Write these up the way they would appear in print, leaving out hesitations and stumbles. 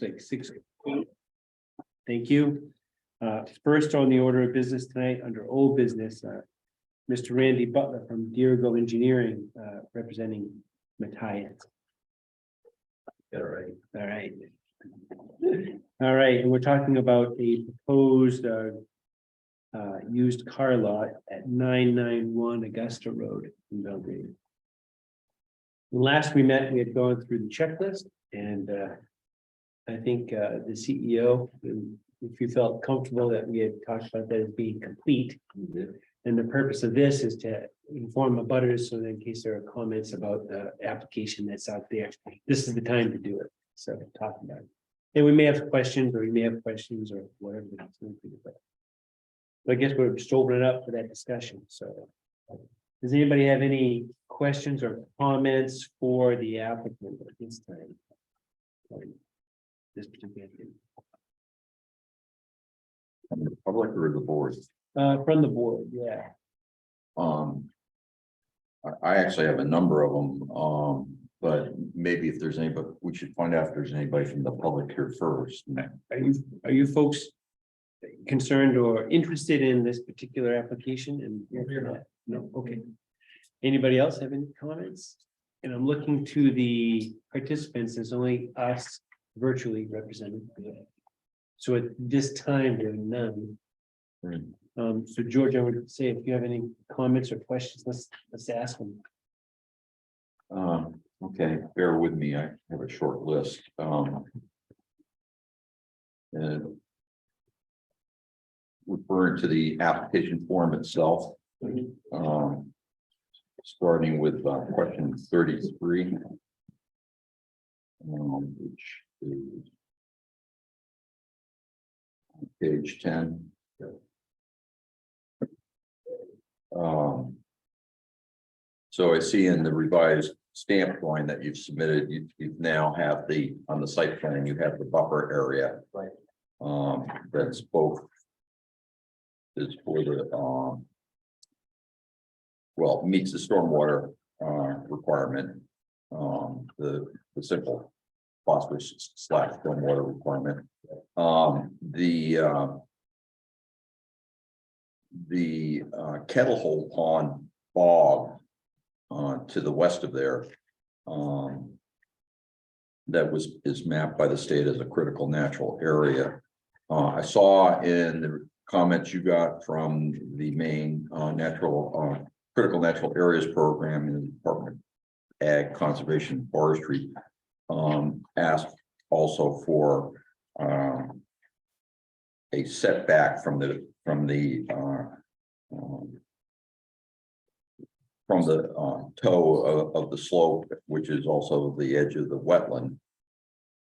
Looks like 6. Thank you. First on the order of business tonight, under old business, Mr. Randy Butler from Dirigo Engineering, representing Matthias. All right. All right. All right, and we're talking about a proposed used car lot at 991 Augusta Road in Belgrade. When last we met, we had gone through the checklist, and I think the CEO, if you felt comfortable that we had talked about that as being complete. And the purpose of this is to inform the butters, so that in case there are comments about the application that's out there, this is the time to do it. So talk about it. And we may have questions, or or whatever. But I guess we're just opening it up for that discussion. So does anybody have any questions or comments for the applicant at this time? This particular thing. From the public or the board? From the board, yeah. I actually have a number of them, but maybe if there's anybody, we should find out if there's anybody from the public here first. Are you folks concerned or interested in this particular application? And no, okay. Anybody else have any comments? And I'm looking to the participants. There's only us virtually represented. So at this time, there are none. So George, I would say if you have any comments or questions, let's ask them. Okay, bear with me. I have a short list. And referring to the application form itself, starting with question 33, which is page 10. So I see in the revised stamp line that you've submitted, you now have on the site plan, you have the buffer area. Right. That's both is for the well, meets the stormwater requirement, the simple phosphorus / stormwater requirement. The Kettle Hole Pond bog to the west of there, that is mapped by the state as a critical natural area. I saw in the comments you got from the main critical natural areas program in the Department of Ag Conservation and Forestry, asked also for a setback from the toe of the slope, which is also the edge of the wetland.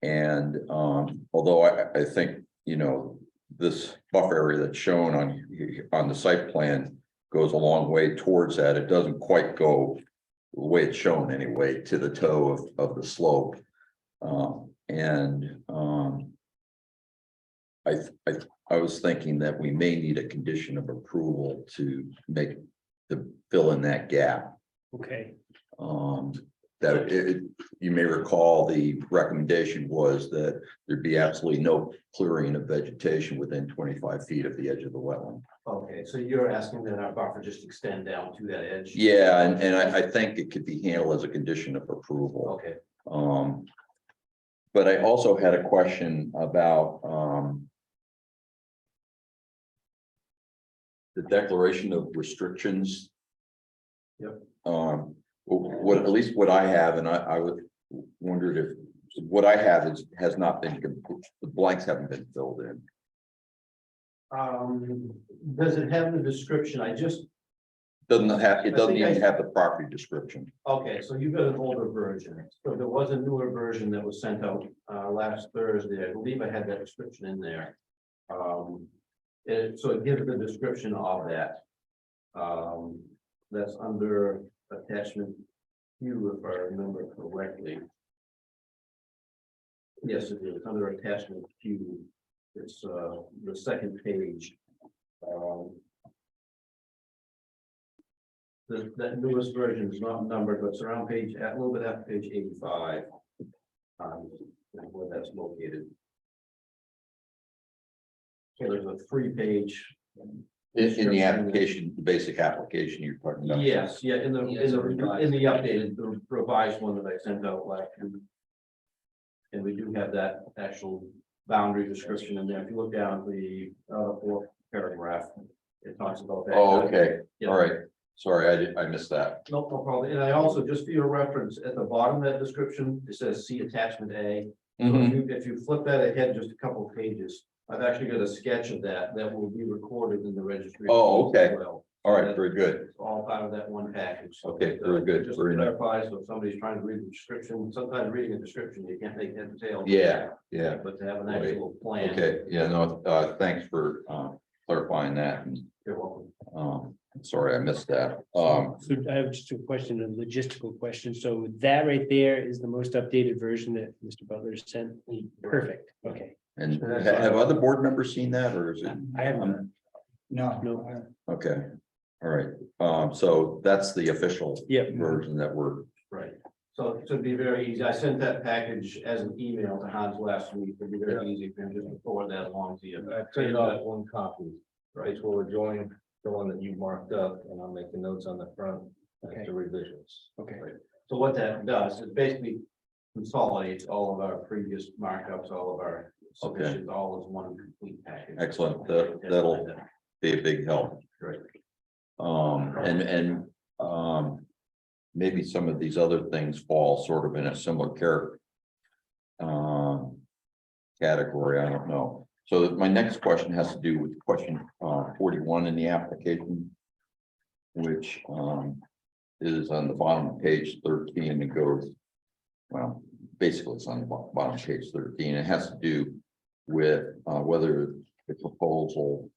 And although I think, this buffer area that's shown on the site plan goes a long way towards that, it doesn't quite go the way it's shown anyway to the toe of the slope. I was thinking that we may need a condition of approval to fill in that gap. Okay. You may recall the recommendation was that there'd be absolutely no clearing of vegetation within 25 feet of the edge of the wetland. Okay, so you're asking that our buffer just extend down to that edge? Yeah, and I think it could be handled as a condition of approval. Okay. But I also had a question about the declaration of restrictions. Yep. At least what I have, and I would wondered if what I have has not been, the blanks haven't been filled in. Does it have the description? It doesn't even have the property description. Okay, so you've got an older version. So there was a newer version that was sent out last Thursday. I believe I had that description in there. So it gives the description of that. That's under attachment Q, if I remember correctly. Yes, it is under attachment Q. It's the second page. That newest version is not numbered, but it's around a little bit after page 85. Where that's located. So there's a 3-page. In the application, the basic application you're talking about. Yes, yeah, in the Yes, revised. in the updated, the revised one that I sent out last week. And we do have that actual boundary description in there. If you look down at the fourth paragraph, it talks about that. Oh, okay, Yeah. all right. Sorry, I missed that. No problem. And I also, just for your reference, at the bottom of that description, it says see attachment A. So if you flip that ahead just a couple of pages, I've actually got a sketch of that will be recorded in the registry. of Oh, deeds as okay. well. All right, very good. It's all part of that one package. So Okay, very good, Just very to nice. clarify, so if somebody's trying to read the description, sometimes reading a description, you can't make head or tail. Yeah. But to have an actual plan. Okay, yeah, no, thanks for clarifying that. And You're welcome. sorry, I missed that. So I have just a question, a logistical question. So that right there is the most updated version that Mr. Butler sent. Perfect. Okay. And have other board members seen that, or is it? I haven't. No. Okay, all right. So that's the official Yep. version that we're, Right. So to be very easy, I sent that package as an email to Hans last week. It'd be very easy for him just to forward that along to you. I printed out one copy, right, so we're joining the one that you marked up, and I'll make the notes on the front, Okay. and the revisions. Okay. So what that does is basically consolidates all of our previous markups, all of our submissions, all as one complete package. Excellent. That'll be a big help. Great. And maybe some of these other things fall sort of in a similar category, I don't know. So my next question has to do with question 41 in the application, which is on the bottom of page 13 and goes, well, basically it's on the bottom of page 13. It has to do with whether the proposal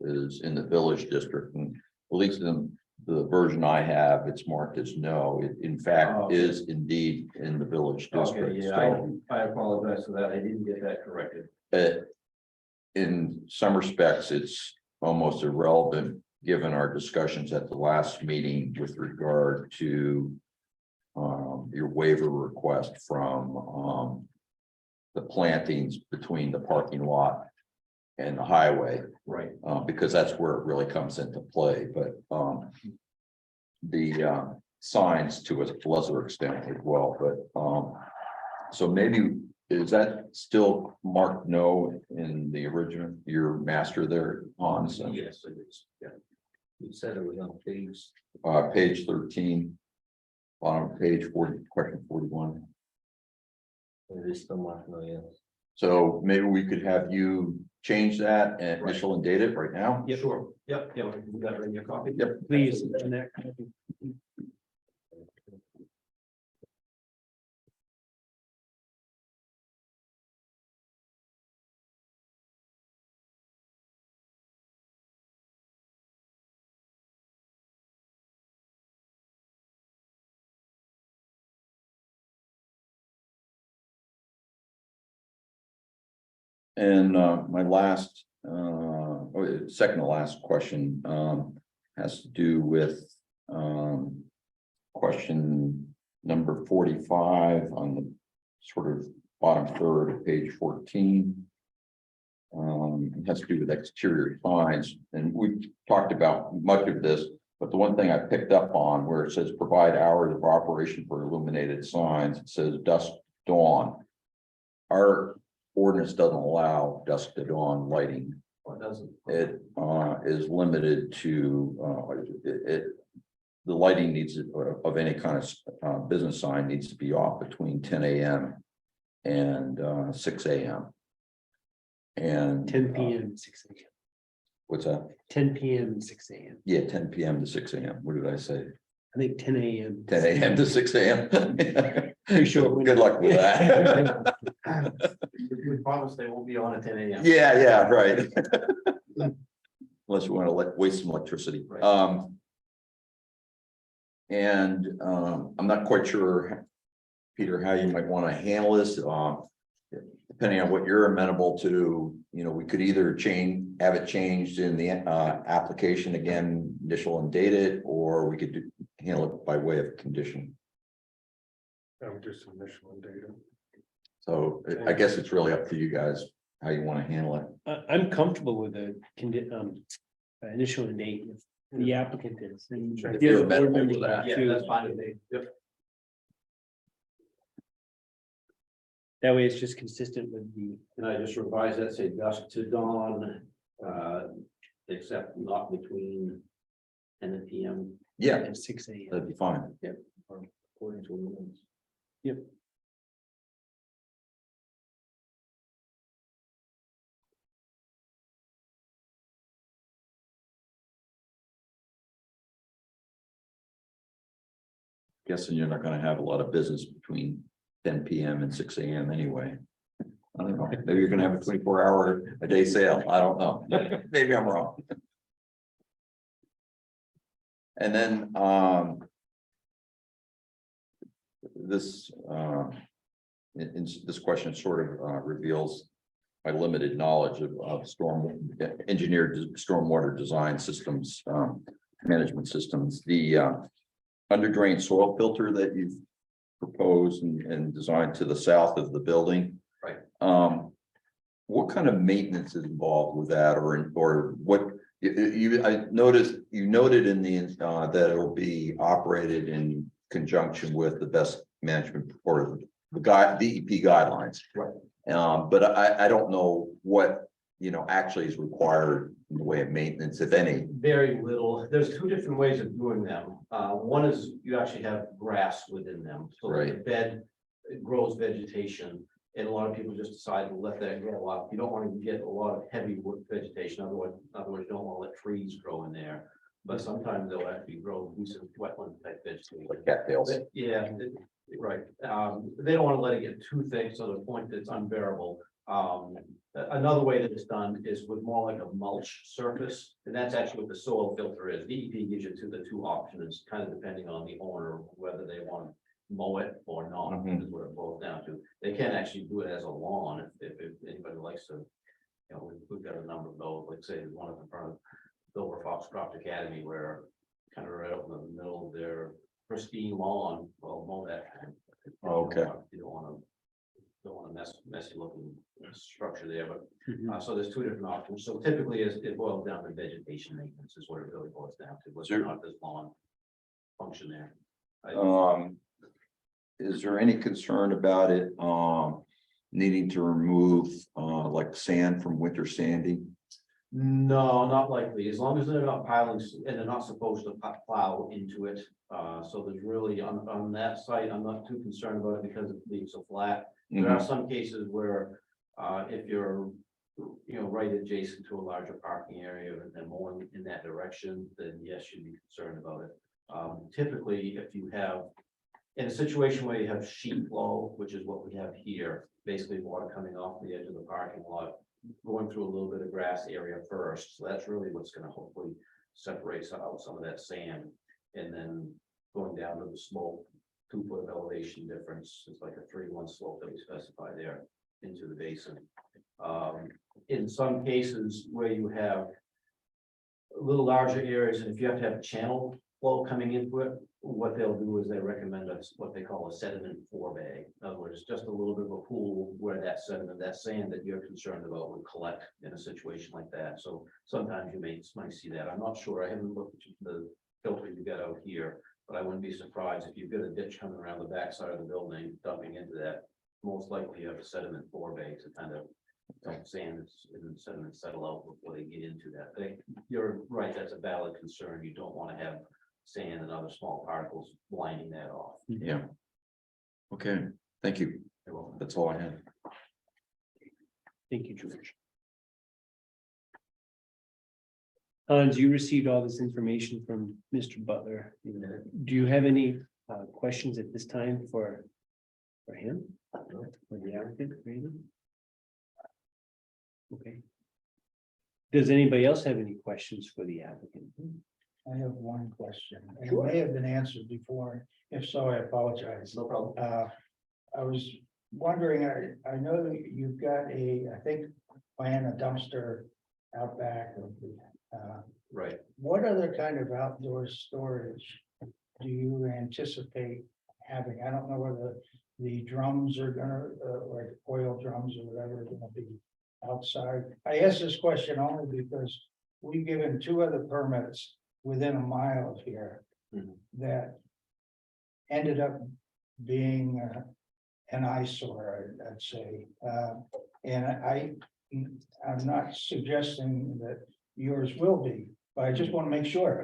is in the village district, and at least in the version I have, it's marked as no. It in fact Okay. is indeed in the village Okay, district. yeah, So I apologize for that. I didn't get that corrected. in some respects, it's almost irrelevant, given our discussions at the last meeting with regard to your waiver request from the plantings between the parking lot and the highway, Right. because that's where it really comes into play, but the signs to a lesser extent as well, but so maybe is that still marked no in the original, your master there, Hans? Yes, it is. Yeah. You said it was on page. Page 13, bottom of page 40, question 41. It is still marked, no, yes. So maybe we could have you change that and initial and date it right now? Yeah, sure. Yep, yeah, we got it in your copy. Yep. Please. Jeanette. And my last, second to last question has to do with question number 45 on the sort of bottom third of page 14. It has to do with exterior signs, and we've talked about much of this, but the one thing I picked up on where it says provide hours of operation for illuminated signs, it says dusk dawn. Our ordinance doesn't allow dusk to dawn lighting. Or doesn't. It is limited to the lighting needs of any kind of business sign needs to be off between 10 a.m. and 6 a.m. And 10 p.m. 6 a.m. What's that? 10 p.m. and 6 a.m. Yeah, 10 p.m. to 6 a.m. What did I say? I think 10 a.m. 10 a.m. to 6 a.m. Pretty short window. Good luck with that. We promise they won't be on at 10 a.m. Yeah, right. Unless you want to waste some electricity. Right. I'm not quite sure, Peter, how you might want to handle this. Depending on what you're amenable to, we could either have it changed in the application again, initial and date it, or we could handle it by way of condition. I would just initial and data. So I guess it's really up to you guys how you want to handle it. I'm comfortable with the initial date if the applicant is. And If the you're other board amenable to members that. are Yeah, too. that's fine with me. Yep. That way it's just consistent with the, And I just revised that, say dusk to dawn, except not between 10 and PM. Yeah, 6 AM. that'd be fine. According to ordinance. Yep. Guessing you're not gonna have a lot of business between 10 PM and 6 AM anyway. I don't know, maybe you're gonna have a 24 hour a day sale, I don't know, maybe I'm wrong. And then, this, this question sort of reveals my limited knowledge of engineered stormwater design systems, management systems, the under drain soil filter that you've proposed and designed to the south of the building. Right. What kind of maintenance is involved with that, or what? I noticed you noted in the that it will be operated in conjunction with the best management or the DEP guidelines. Right. But I don't know what actually is required in the way of maintenance, if any. Very little. There's two different ways of doing them. One is you actually have grass within them. So that the Right. bed grows vegetation. And a lot of people just decide to let that grow up. You don't want to get a lot of heavy wood vegetation. Otherwise, you don't want to let trees grow in there. But sometimes they'll actually grow decent wetland type vegetation. Like cattails. Yeah, right. They don't want to let it get too thick, so the point that's unbearable. Another way that it's done is with more like a mulch surface, and that's actually what the soil filter is. DEP gives you the two options, kind of depending on the owner, whether they want to mow it or not, Mhm. is what it boils down to. They can actually do it as a lawn if anybody likes to. We've got a number of those, like say, one at the front of Dover Foxcroft Academy, where kind of right up in the middle of their pristine lawn, well, mow that. Okay. You don't want a messy looking structure there, but Mhm. so there's two different options. So typically it boils down to vegetation maintenance is what it really boils down to, whether or Sure. not this lawn function there. Is there any concern about it, needing to remove, like sand from winter sanding? No, not likely, as long as they're not piling, and they're not supposed to plow into it. So there's really, on that site, I'm not too concerned about it because it's being so flat. There are some cases where, if you're, right adjacent to a larger parking area and more in that direction, then yes, you'd be concerned about it. Typically, if you have, in a situation where you have sheet flow, which is what we have here, basically water coming off the edge of the parking lot, going through a little bit of grass area first, so that's really what's gonna hopefully separate out some of that sand. And then going down to the slope, 2 foot of elevation difference, it's like a 3-1 slope that we specify there into the basin. In some cases where you have a little larger areas, and if you have to have channel flow coming into it, what they'll do is they recommend what they call a sediment forebay. In other words, just a little bit of a pool where that sediment, that sand that you're concerned about would collect in a situation like that. So sometimes you might see that. I'm not sure. I haven't looked at the filter you got out here, but I wouldn't be surprised if you've got a ditch coming around the backside of the building, dumping into that. Most likely you have a sediment forebay to kind of don't sand and sediment settle out before they get into that. But you're right, that's a valid concern. You don't want to have sand and other small particles blinding that off. Yeah. Okay, thank you. That's all I had. Thank you, George. Hans, you received all this information from Mr. Butler. Do you have any questions at this time for him? For the applicant, maybe? Okay. Does anybody else have any questions for the applicant? I have one question, and it Sure. may have been answered before. If so, I apologize. No problem. I was wondering, I know that you've got I think, plan a dumpster out back of the, Right. what other kind of outdoor storage do you anticipate having? I don't know whether the drums are gonna, like oil drums or whatever are gonna be outside. I ask this question only because we've given 2 other permits within a mile of here. Mhm. That ended up being an eyesore, I'd say. And I'm not suggesting that yours will be, but I just want to make sure.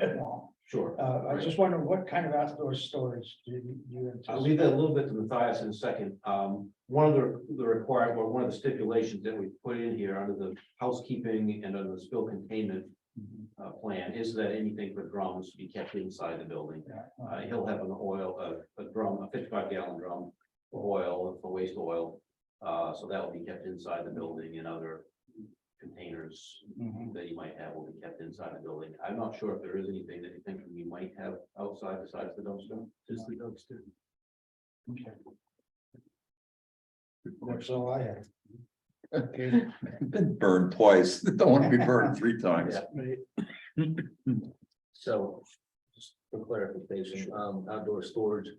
Sure. I just wonder what kind of outdoor storage do you I'll leave that a anticipate? little bit to Matthias in a second. One of the required, or one of the stipulations that we put in here under the housekeeping and under the spill containment plan is that anything for drums be kept inside the building. He'll have an oil, a drum, a 55-gallon drum for oil, for waste oil. So that will be kept inside the building, and other containers Mhm. that you might have will be kept inside the building. I'm not sure if there is anything that you think we might have outside besides the dumpster. Just the dumpster. Okay. That's all I have. Okay, Been burned twice, don't want to be burned 3 times. Yeah. right. So, just for clarification, outdoor storage.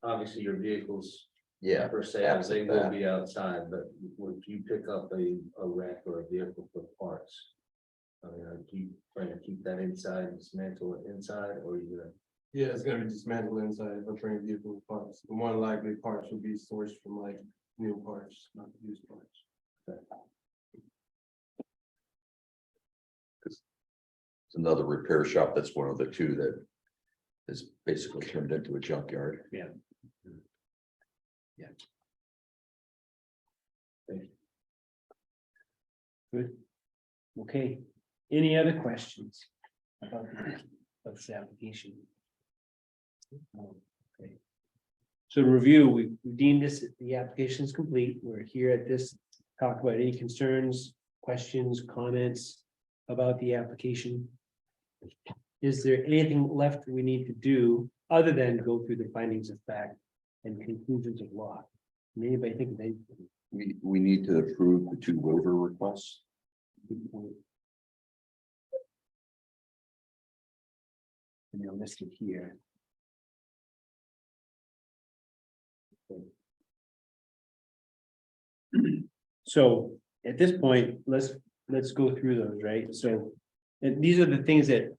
Obviously, your vehicles Yeah, per se, absent they will that. be outside, but would you pick up a rack or a vehicle for parts? I mean, do you plan to keep that inside, dismantle it inside, or are you gonna? Yeah, it's gonna be dismantled inside, but bring vehicle parts. The more likely parts will be sourced from like new parts, not used parts. It's another repair shop. That's one of the 2 that is basically turned into a junkyard. Good. Okay, any other questions about this application? Okay. So to review, we deemed this, the application is complete. We're here at this, talk about any concerns, questions, comments about the application. Is there anything left we need to do other than go through the findings of fact and conclusions of law? Can anybody think of anything? We need to approve the 2 waiver requests. Good point. And they're listed here. So at this point, let's go through those, right? So, and these are the things that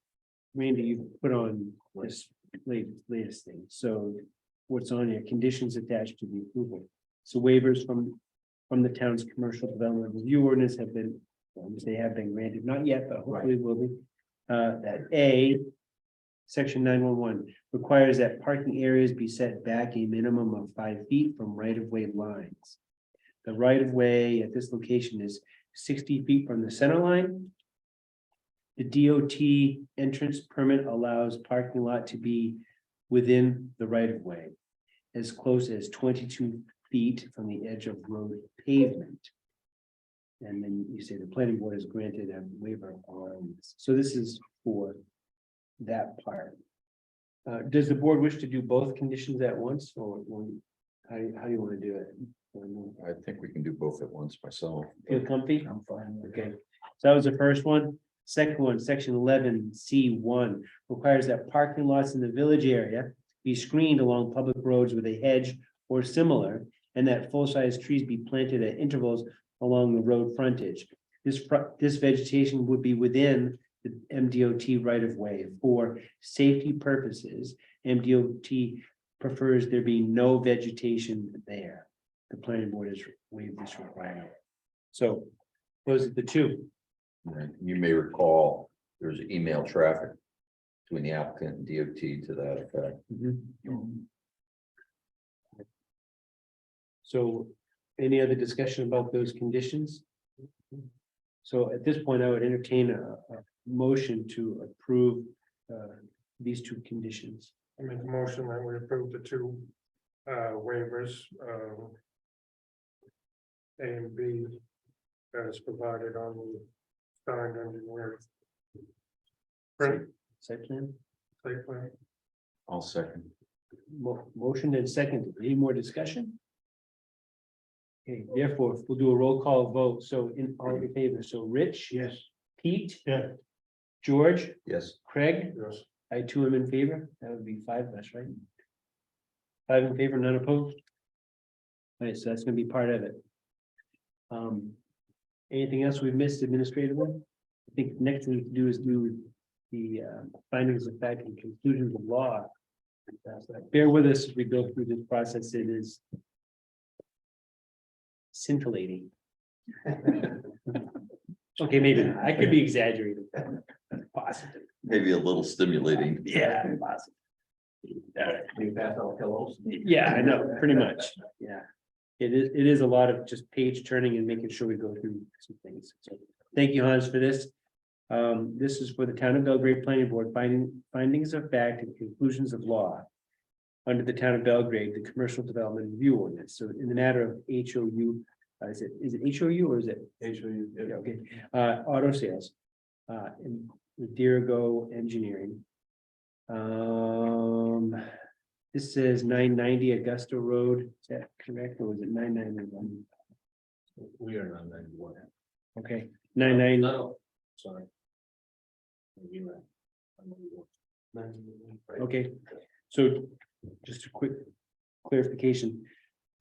Randy, you put on this latest thing. So what's on here, conditions attached to the approval. So waivers from the town's commercial development review ordinance have been, they have been granted, not yet, but hopefully will be. That A, section 911 requires that parking areas be set back a minimum of 5 feet from right-of-way lines. The right-of-way at this location is 60 feet from the center line. The DOT entrance permit allows parking lot to be within the right-of-way, as close as 22 feet from the edge of road pavement. And then you say the planning board has granted a waiver on this. So this is for that part. Does the board wish to do both conditions at once, or how do you want to do it? I think we can do both at once myself. Feel comfy? I'm fine with Okay, so that was the first one. Second one, section 11C1 requires that parking lots in the village area be screened along public roads with a hedge or similar, and that full-size trees be planted at intervals along the road frontage. This vegetation would be within the MDOT right-of-way for safety purposes. MDOT prefers there be no vegetation there. The planning board has waived this requirement. So those are the 2. And you may recall, there's email traffic between the applicant and DOT to that effect. So any other discussion about those conditions? So at this point, I would entertain a motion to approve these 2 conditions. I make a motion that we approve the 2 waivers, A and B, as provided on the signed engineer. Print, Site plan, site plan. I'll second. motion and second. Any more discussion? Okay, therefore, we'll do a roll call vote. So in all in favor, so Rich? Yes. Pete? Yeah. George? Yes. Craig? Yes. I too am in favor. That would be 5 of us, right? 5 in favor, none opposed. All right, so that's gonna be part of it. Anything else we've missed administratively? I think next thing to do is do the findings of fact and conclusions of law. Bear with us as we go through this process. It is scintillating. Okay, maybe not. I could be exaggerating. Possibly. Maybe a little stimulating. Yeah, possibly. All right. We pass out pillows. Yeah, I know, pretty much, yeah. It is a lot of just page turning and making sure we go through some things. So thank you, Hans, for this. This is for the Town of Belgrade Planning Board, findings of fact and conclusions of law. Under the Town of Belgrade, the Commercial Development Review Ordinance. So in the matter of HOU, is it HOU or is it? HOU, yeah. Yeah, okay, auto sales. In with Dirigo Engineering. This says 990 Augusta Road, is that correct, or was it 991? We are on 91. Okay, 99, No, sorry. You're right. I'm on 91. okay, so just a quick clarification.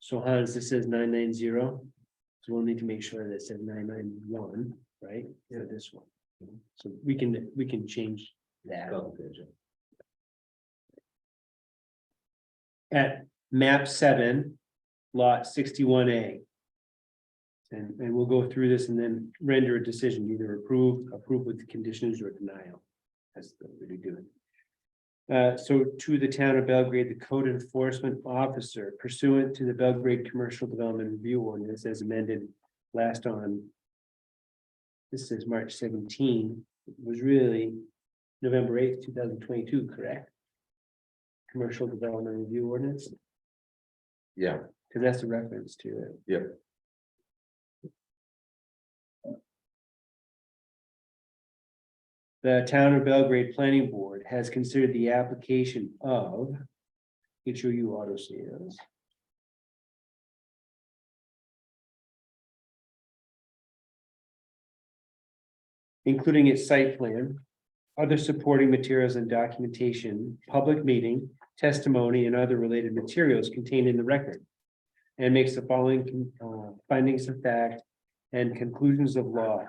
So Hans, this says 990, so we'll need to make sure that it says 991, right? Yeah, this one. So we can change that. Double digit. At map 7, lot 61A. And we'll go through this and then render a decision, either approve with the conditions or denial. That's what we're doing. So to the Town of Belgrade, the code enforcement officer pursuant to the Belgrade Commercial Development Review Ordinance as amended last on. This is March 17, it was really November 8th, 2022, correct? Commercial Development Review Ordinance, Yeah, because that's a reference to it. Yep. The Town of Belgrade Planning Board has considered the application of HOU Auto Sales. Including its site plan, other supporting materials and documentation, public meeting, testimony, and other related materials contained in the record. And makes the following findings of fact and conclusions of law.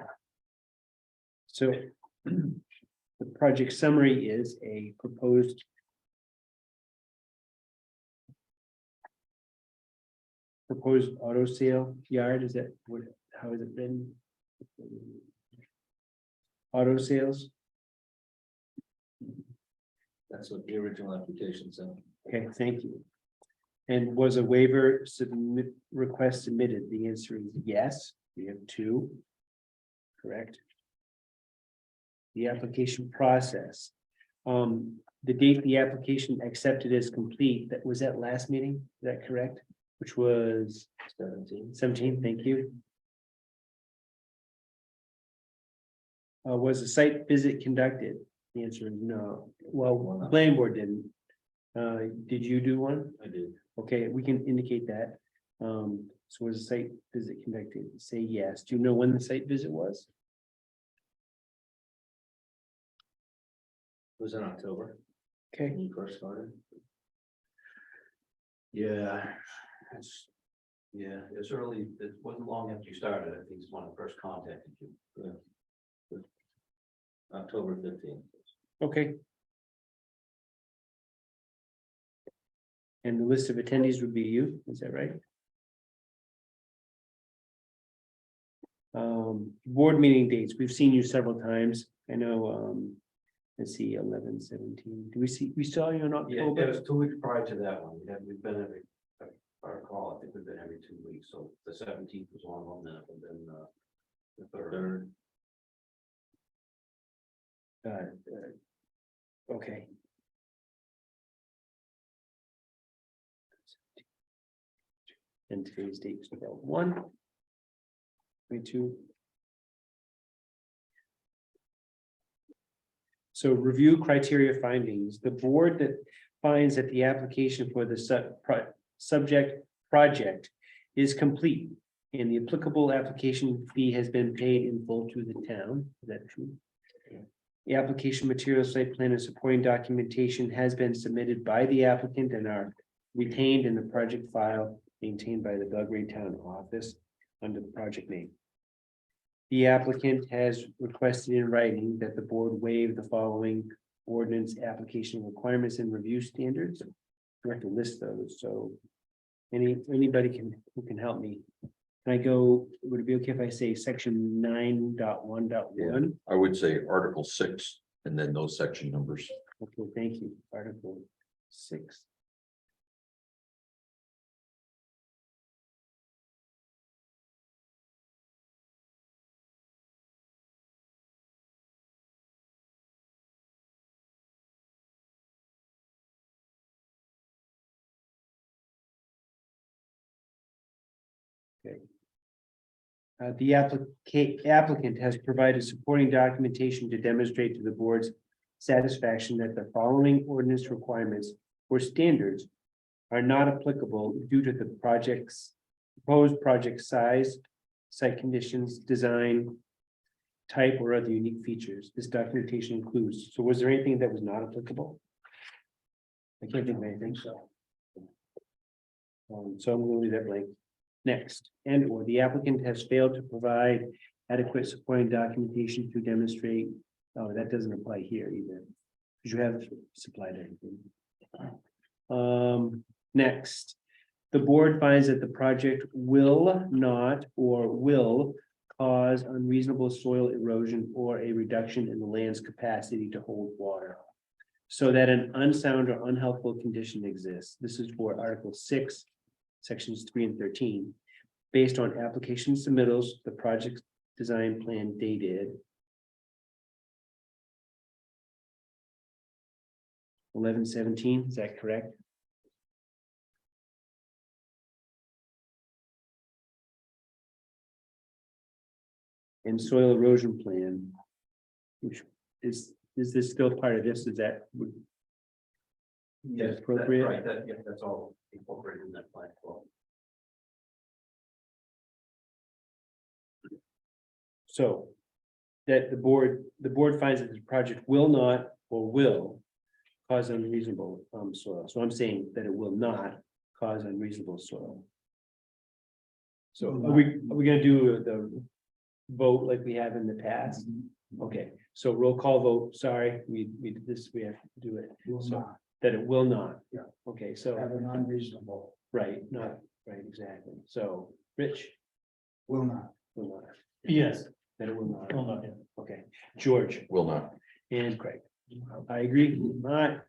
So the project summary is a proposed auto sale yard. Is that what, how has it been? Auto sales. That's what the original application said. Okay, thank you. And was a waiver request submitted? The answer is yes. We have 2. Correct. The application process. The date the application accepted as complete, that was at last meeting, is that correct? Which was 17, thank you. Was a site visit conducted? The answer is no. Well, the planning board didn't. Did you do one? I did. Okay, we can indicate that. So was a site visit conducted? Say yes. Do you know when the site visit was? It was in October Okay, when you first started. Yeah, it's early, it wasn't long after you started, I think it's when I first contacted you. October 15th. okay. And the list of attendees would be you, is that right? Board meeting dates, we've seen you several times. I know, let's see, 11/17. Do we saw you in Yeah, it October? was 2 weeks prior to that one, we've been every, if I recall, I think we've been every 2 weeks, so the 17th was one of them, and then the third. Okay. And today's date is 12/1. 22. So review criteria findings, the board that finds that the application for the subject project is complete. And the applicable application fee has been paid in full to the town, is that true? The application material, site plan, and supporting documentation has been submitted by the applicant and are retained in the project file maintained by the Belgrade Town Office. under the project name. The applicant has requested in writing that the board waive the following ordinance application requirements and review standards. We have to list those, so anybody who can help me. Can I go, would it be okay if I say section 9.1.1? I would say Article 6 and then those section numbers. Okay, thank you. Article 6. Okay. The applicant has provided supporting documentation to demonstrate to the board's satisfaction that the following ordinance requirements or standards are not applicable due to the proposed project size, site conditions, design, type, or other unique features. This documentation includes, so was there anything that was not applicable? I can't think of anything, so. So I'm going to leave that blank. Next, and or the applicant has failed to provide adequate supporting documentation to demonstrate, oh, that doesn't apply here either. Because you have supplied everything. Next, the board finds that the project will not or will cause unreasonable soil erosion or a reduction in the land's capacity to hold water, so that an unsound or unhealthful condition exists. This is for Article 6, sections 3 and 13. Based on application submittals, the project design plan dated 11/17, is that correct? And soil erosion plan, which is this still part of this? Is that would Yes, that's appropriate? right, that, yeah, that's all incorporated in that plan. Well, so that the board finds that the project will not or will cause unreasonable soil. So I'm saying that it will not cause unreasonable soil. So are we gonna do the vote like we have in the past? Okay, so roll call vote. Sorry, we did this, we have to do it. Will So not that it will not. Yeah. Okay, so, have an unreasonable, right, not, right, exactly. So, Rich, will not. will not, Yes. that it will not. Will not, yeah. Okay, George Will not. and Craig. I agree, not.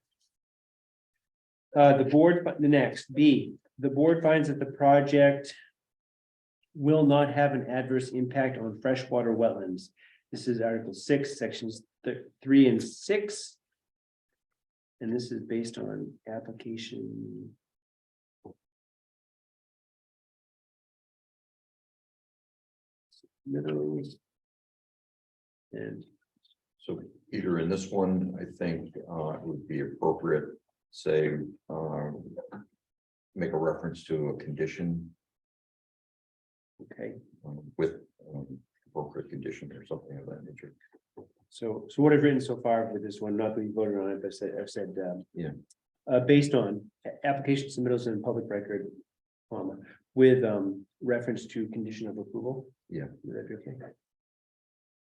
The next, B, the board finds that the project will not have an adverse impact on freshwater wetlands. This is Article 6, sections 3 and 6. And this is based on application. Submittals. And So Peter, in this one, I think it would be appropriate, say, make a reference to a condition okay, with appropriate condition or something of that nature. so what I've written so far for this one, not that we voted on it, but I've said. Yeah. Based on application submittals and public record, with reference to condition of approval. Yeah. Would that be okay?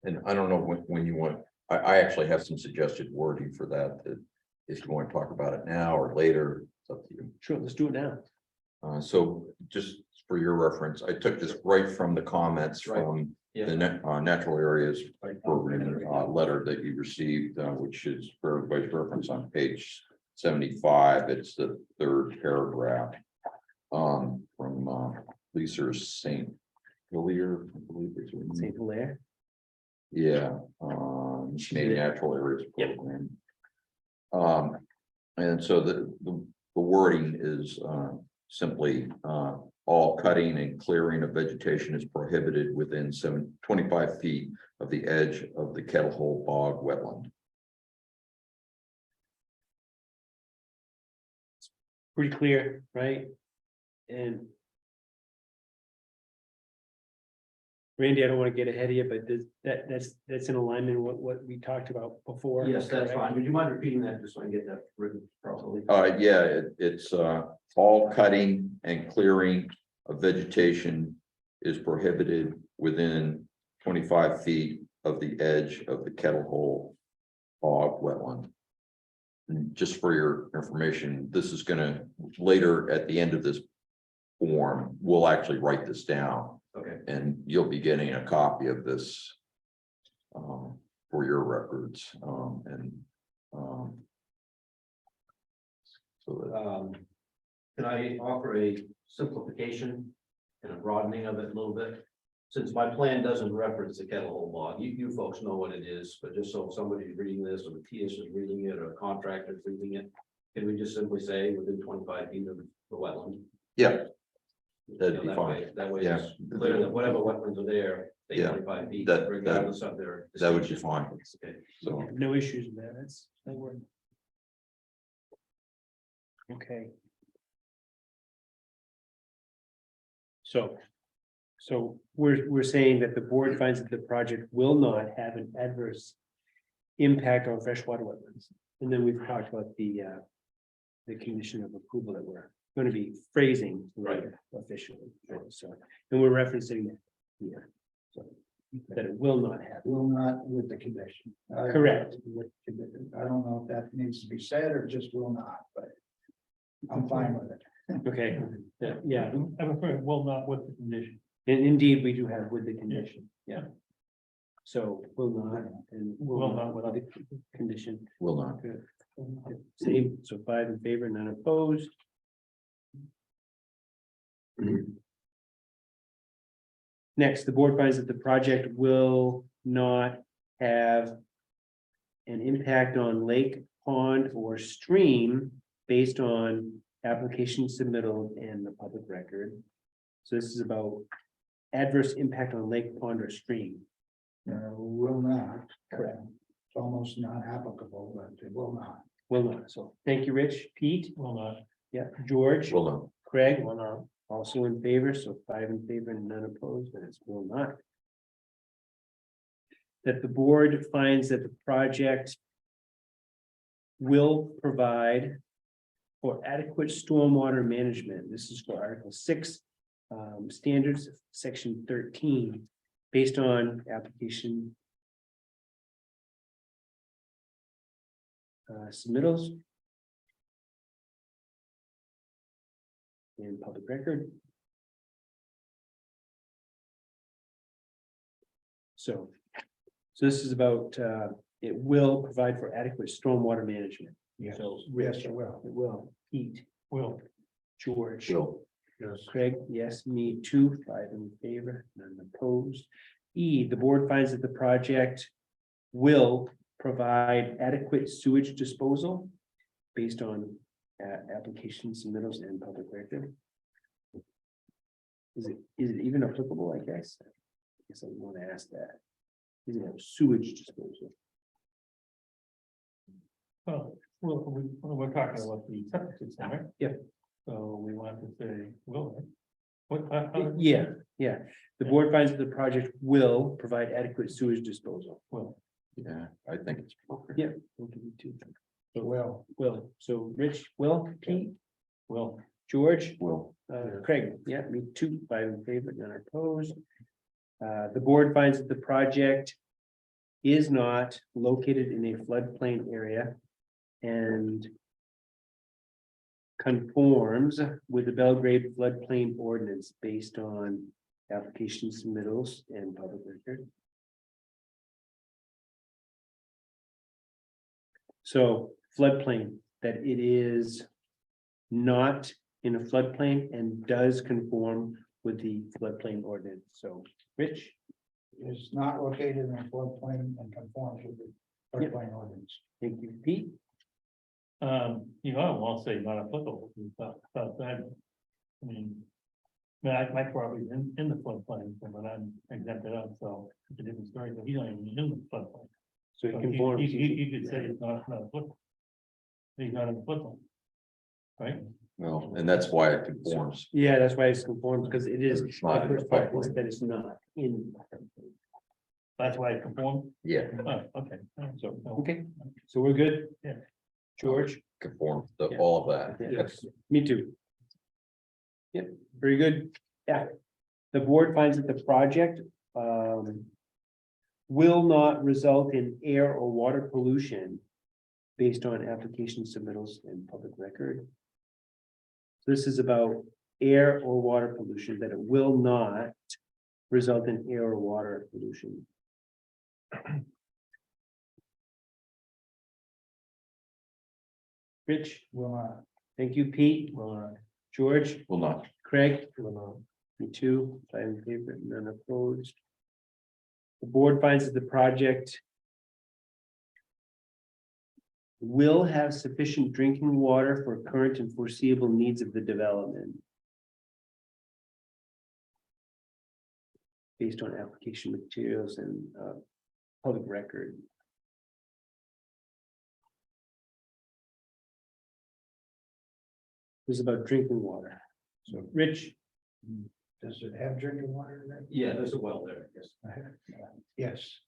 And I don't know when you want, I actually have some suggested wording for that, that if you want to talk about it now or later, it's up to you. Sure, let's do it now. So just for your reference, I took this right from the comments Right. from Yeah. the natural areas program letter that you received, which is for everybody's reference on page 75. It's the third paragraph. From Lisa St. Hillier, I believe it's her name. St. Hilaire. Yeah, Maine Natural Areas Yep. Program. And so the wording is simply all cutting and clearing of vegetation is prohibited within 25 feet of the edge of the Kettle Hole Bog wetland. Pretty clear, right? And Randy, I don't want to get ahead of you, but that's in alignment with what we talked about before. Yes, that's correct? fine. Would you mind repeating that just so I can get that written properly? Yeah, it's all cutting and clearing of vegetation is prohibited within 25 feet of the edge of the Kettle Hole Bog wetland. And just for your information, this is gonna, later at the end of this form, we'll actually write this down, Okay, and you'll be getting a copy of this for your records, so that, can I offer a simplification and a broadening of it a little bit? Since my plan doesn't reference the Kettle Hole Bog, you folks know what it is, but just so somebody's reading this, or Matthias is reading it, or a contractor's reading it, can we just simply say within 25 feet of the wetland? yeah, that'd You know, be that fine. way- That way Yeah. it's clear that whatever wetlands are there, they Yeah, 25 feet, that- regardless of their. that would be distinction. fine. Okay. So, No issues with that, that's, that work. Okay. So we're saying that the board finds that the project will not have an adverse impact on freshwater wetlands. And then we've talked about the condition of approval that we're gonna be phrasing later officially, so, and we're referencing that here. So that it will not have. Will not with the condition. Correct. With condition. I don't know if that needs to be said or just will not, but I'm fine with it. Okay, yeah, I prefer will not with the condition. and indeed, we do have with the condition, yeah. So will not and will not with the condition. will not. Good. Same, so 5 in favor, none opposed. Next, the board finds that the project will not have an impact on lake, pond, or stream based on application submittal and the public record. So this is about adverse impact on lake, pond, or stream. Will not. Correct. It's almost not applicable, but it will not. Will not, so thank you, Rich. Pete? Will not. Yeah, George? Will not. Craig? Will not. Also in favor, so 5 in favor and none opposed, and it's will not. That the board finds that the project will provide for adequate stormwater management. This is for Article 6, standards, section 13, based on application submittals and public record. So this is about, it will provide for adequate stormwater management. Yes, So yes, it will. It will. Pete, Will. George. Will. Yes. Craig, yes, me too, 5 in favor, none opposed. E, the board finds that the project will provide adequate sewage disposal based on application submittals and public record. Is it even applicable, I guess? I guess I want to ask that. Is it a sewage disposal? Well, we're talking about the septic system, right? Yeah. So we want to say will. Right? What? Yeah. The board finds that the project will provide adequate sewage disposal. Will. Yeah, I think it's appropriate. Yeah. We'll give you two. It will. Will, so Rich, Will, Pete, Will. George, Will. Craig, yeah, me too, 5 in favor, none opposed. The board finds that the project is not located in a floodplain area and conforms with the Belgrade floodplain ordinance based on application submittals and public record. So floodplain, that it is not in a floodplain and does conform with the floodplain ordinance. So, Rich? Is not located in a floodplain and conforms with the floodplain ordinance. Thank you, Pete. You know, I won't say not applicable, but that. I mean, my property in the floodplain, but I'm exempted out, so it's a different story, but he's not even in the floodplain. So it So conforms. you could say it's not applicable. He's not in the floodplain. Right? Well, and that's why it conforms. Yeah, that's why it's conformed, because it is, It's not the in the first part is floodplain. that it's not in. That's why it conformed? Yeah, Oh, okay. So, Okay, so we're good? Yeah. George? conforms to Yeah. all of that. Yeah. Yes. Me too. Yep, very good. Yeah. The board finds that the project will not result in air or water pollution based on application submittals and public record. This is about air or water pollution, that it will not result in air or water pollution. Rich, Will not. thank you, Pete, George, Will not. Craig. Me too, five in favor, none opposed. The board finds that the project will have sufficient drinking water for current and foreseeable needs of the development. Based on application materials and public record. This is about drinking water. So, Rich, Does it have drinking water in it? Yeah, there's a well there, yes. Yes.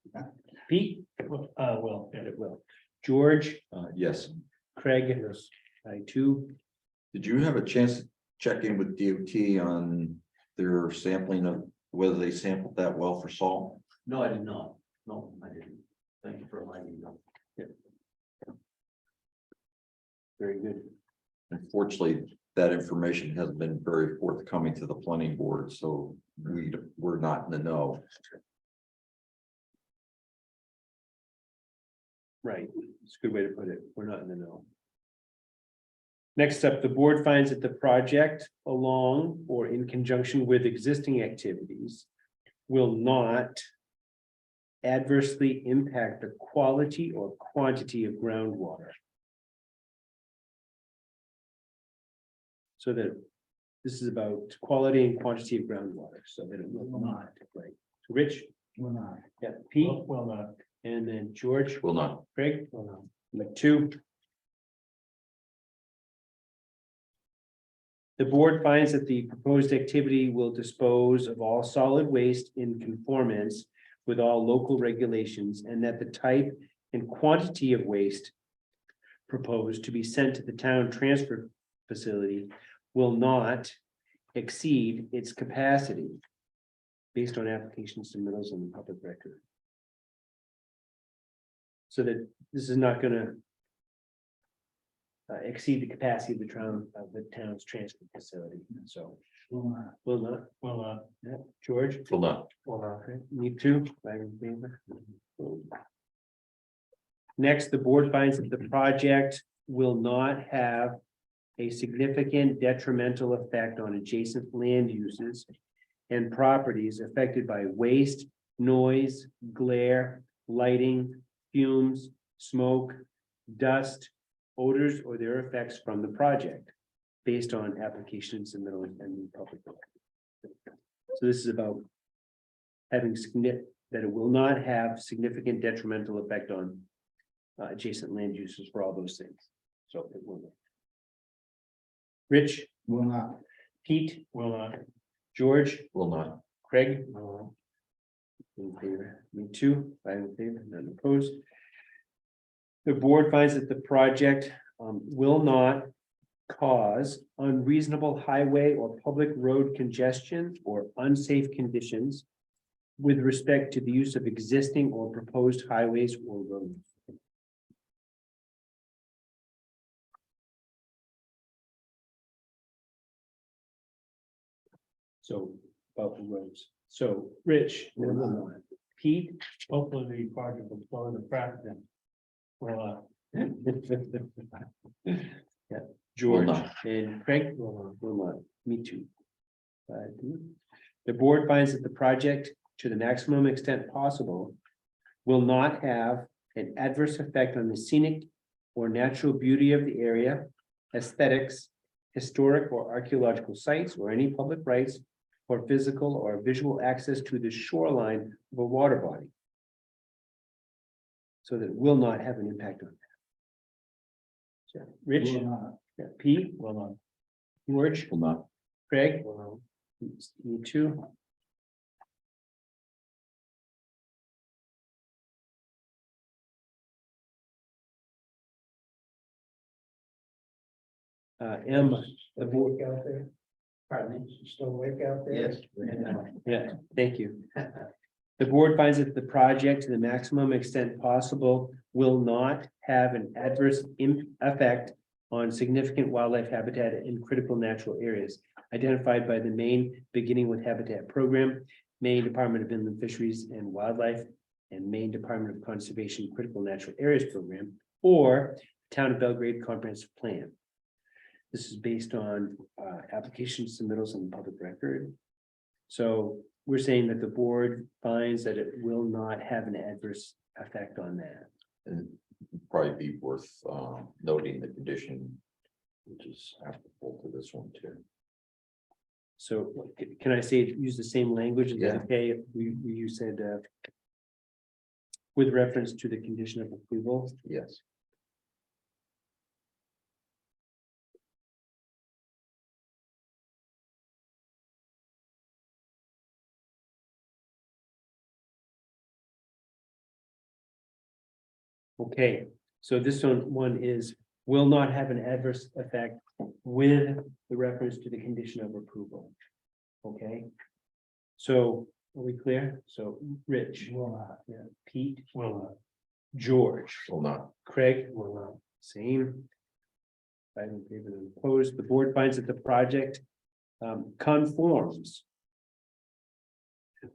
Pete, Well, yeah. it will. George, Yes. Craig, I too. Did you have a chance to check in with DOT on their sampling of whether they sampled that well for salt? No, I did not. No, I didn't. Thank you for reminding me. Very good. Unfortunately, that information has been very forthcoming to the planning board, so we're not in the know. Right, it's a good way to put it. We're not in the know. Next up, the board finds that the project along or in conjunction with existing activities will not adversely impact the quality or quantity of groundwater. So that this is about quality and quantity of groundwater, so that it will not, right? So Rich, Will not. yeah, Pete, Well, and then George, Will not. Craig, number two. The board finds that the proposed activity will dispose of all solid waste in conformance with all local regulations, and that the type and quantity of waste proposed to be sent to the town transfer facility will not exceed its capacity based on applications submittals and the public record. So that this is not gonna exceed the capacity of the town's transfer facility, so. Will not. Will not, well, yeah, George? Will not. Okay, me too, five in favor. Next, the board finds that the project will not have a significant detrimental effect on adjacent land uses and properties affected by waste, noise, glare, lighting, fumes, smoke, dust, odors, or their effects from the project based on applications submitted and public. So this is about having that it will not have significant detrimental effect on adjacent land uses for all those things. So it will not. Rich, Will not. Pete, well, George, Will not. Craig. In favor, me too, five in favor, none opposed. The board finds that the project will not cause unreasonable highway or public road congestion or unsafe conditions with respect to the use of existing or proposed highways or roads. So about the roads. So Rich, Pete, hopefully the project will slow the traffic. Well, yeah, George not. and Craig will not. Me too. The board finds that the project, to the maximum extent possible, will not have an adverse effect on the scenic or natural beauty of the area, aesthetics, historic or archaeological sites, or any public rights or physical or visual access to the shoreline of a water body. So that it will not have an impact on that. So, Rich, Will not. yeah, Pete, well, George, Will not. Craig, me too. Emma, The board out there. Pardon me? Still awake out there? Yes. Yeah, thank you. The board finds that the project, to the maximum extent possible, will not have an adverse effect on significant wildlife habitat in critical natural areas identified by the Maine Beginning with Habitat Program, Maine Department of Inland Fisheries and Wildlife, and Maine Department of Conservation Critical Natural Areas Program, or Town of Belgrade Comprehensive Plan. This is based on application submittals on the public record. So we're saying that the board finds that it will not have an adverse effect on that. And probably be worth noting the condition, which is applicable to this one too. So can I say, use the same language? Is that Yeah. okay? If you said with reference to the condition of approval. Yes. Okay, so this one is will not have an adverse effect with the reference to the condition of approval. Okay. So are we clear? So Rich, Will not. yeah, Pete, Well, George, Will not. Craig, same. Five in favor and opposed. The board finds that the project conforms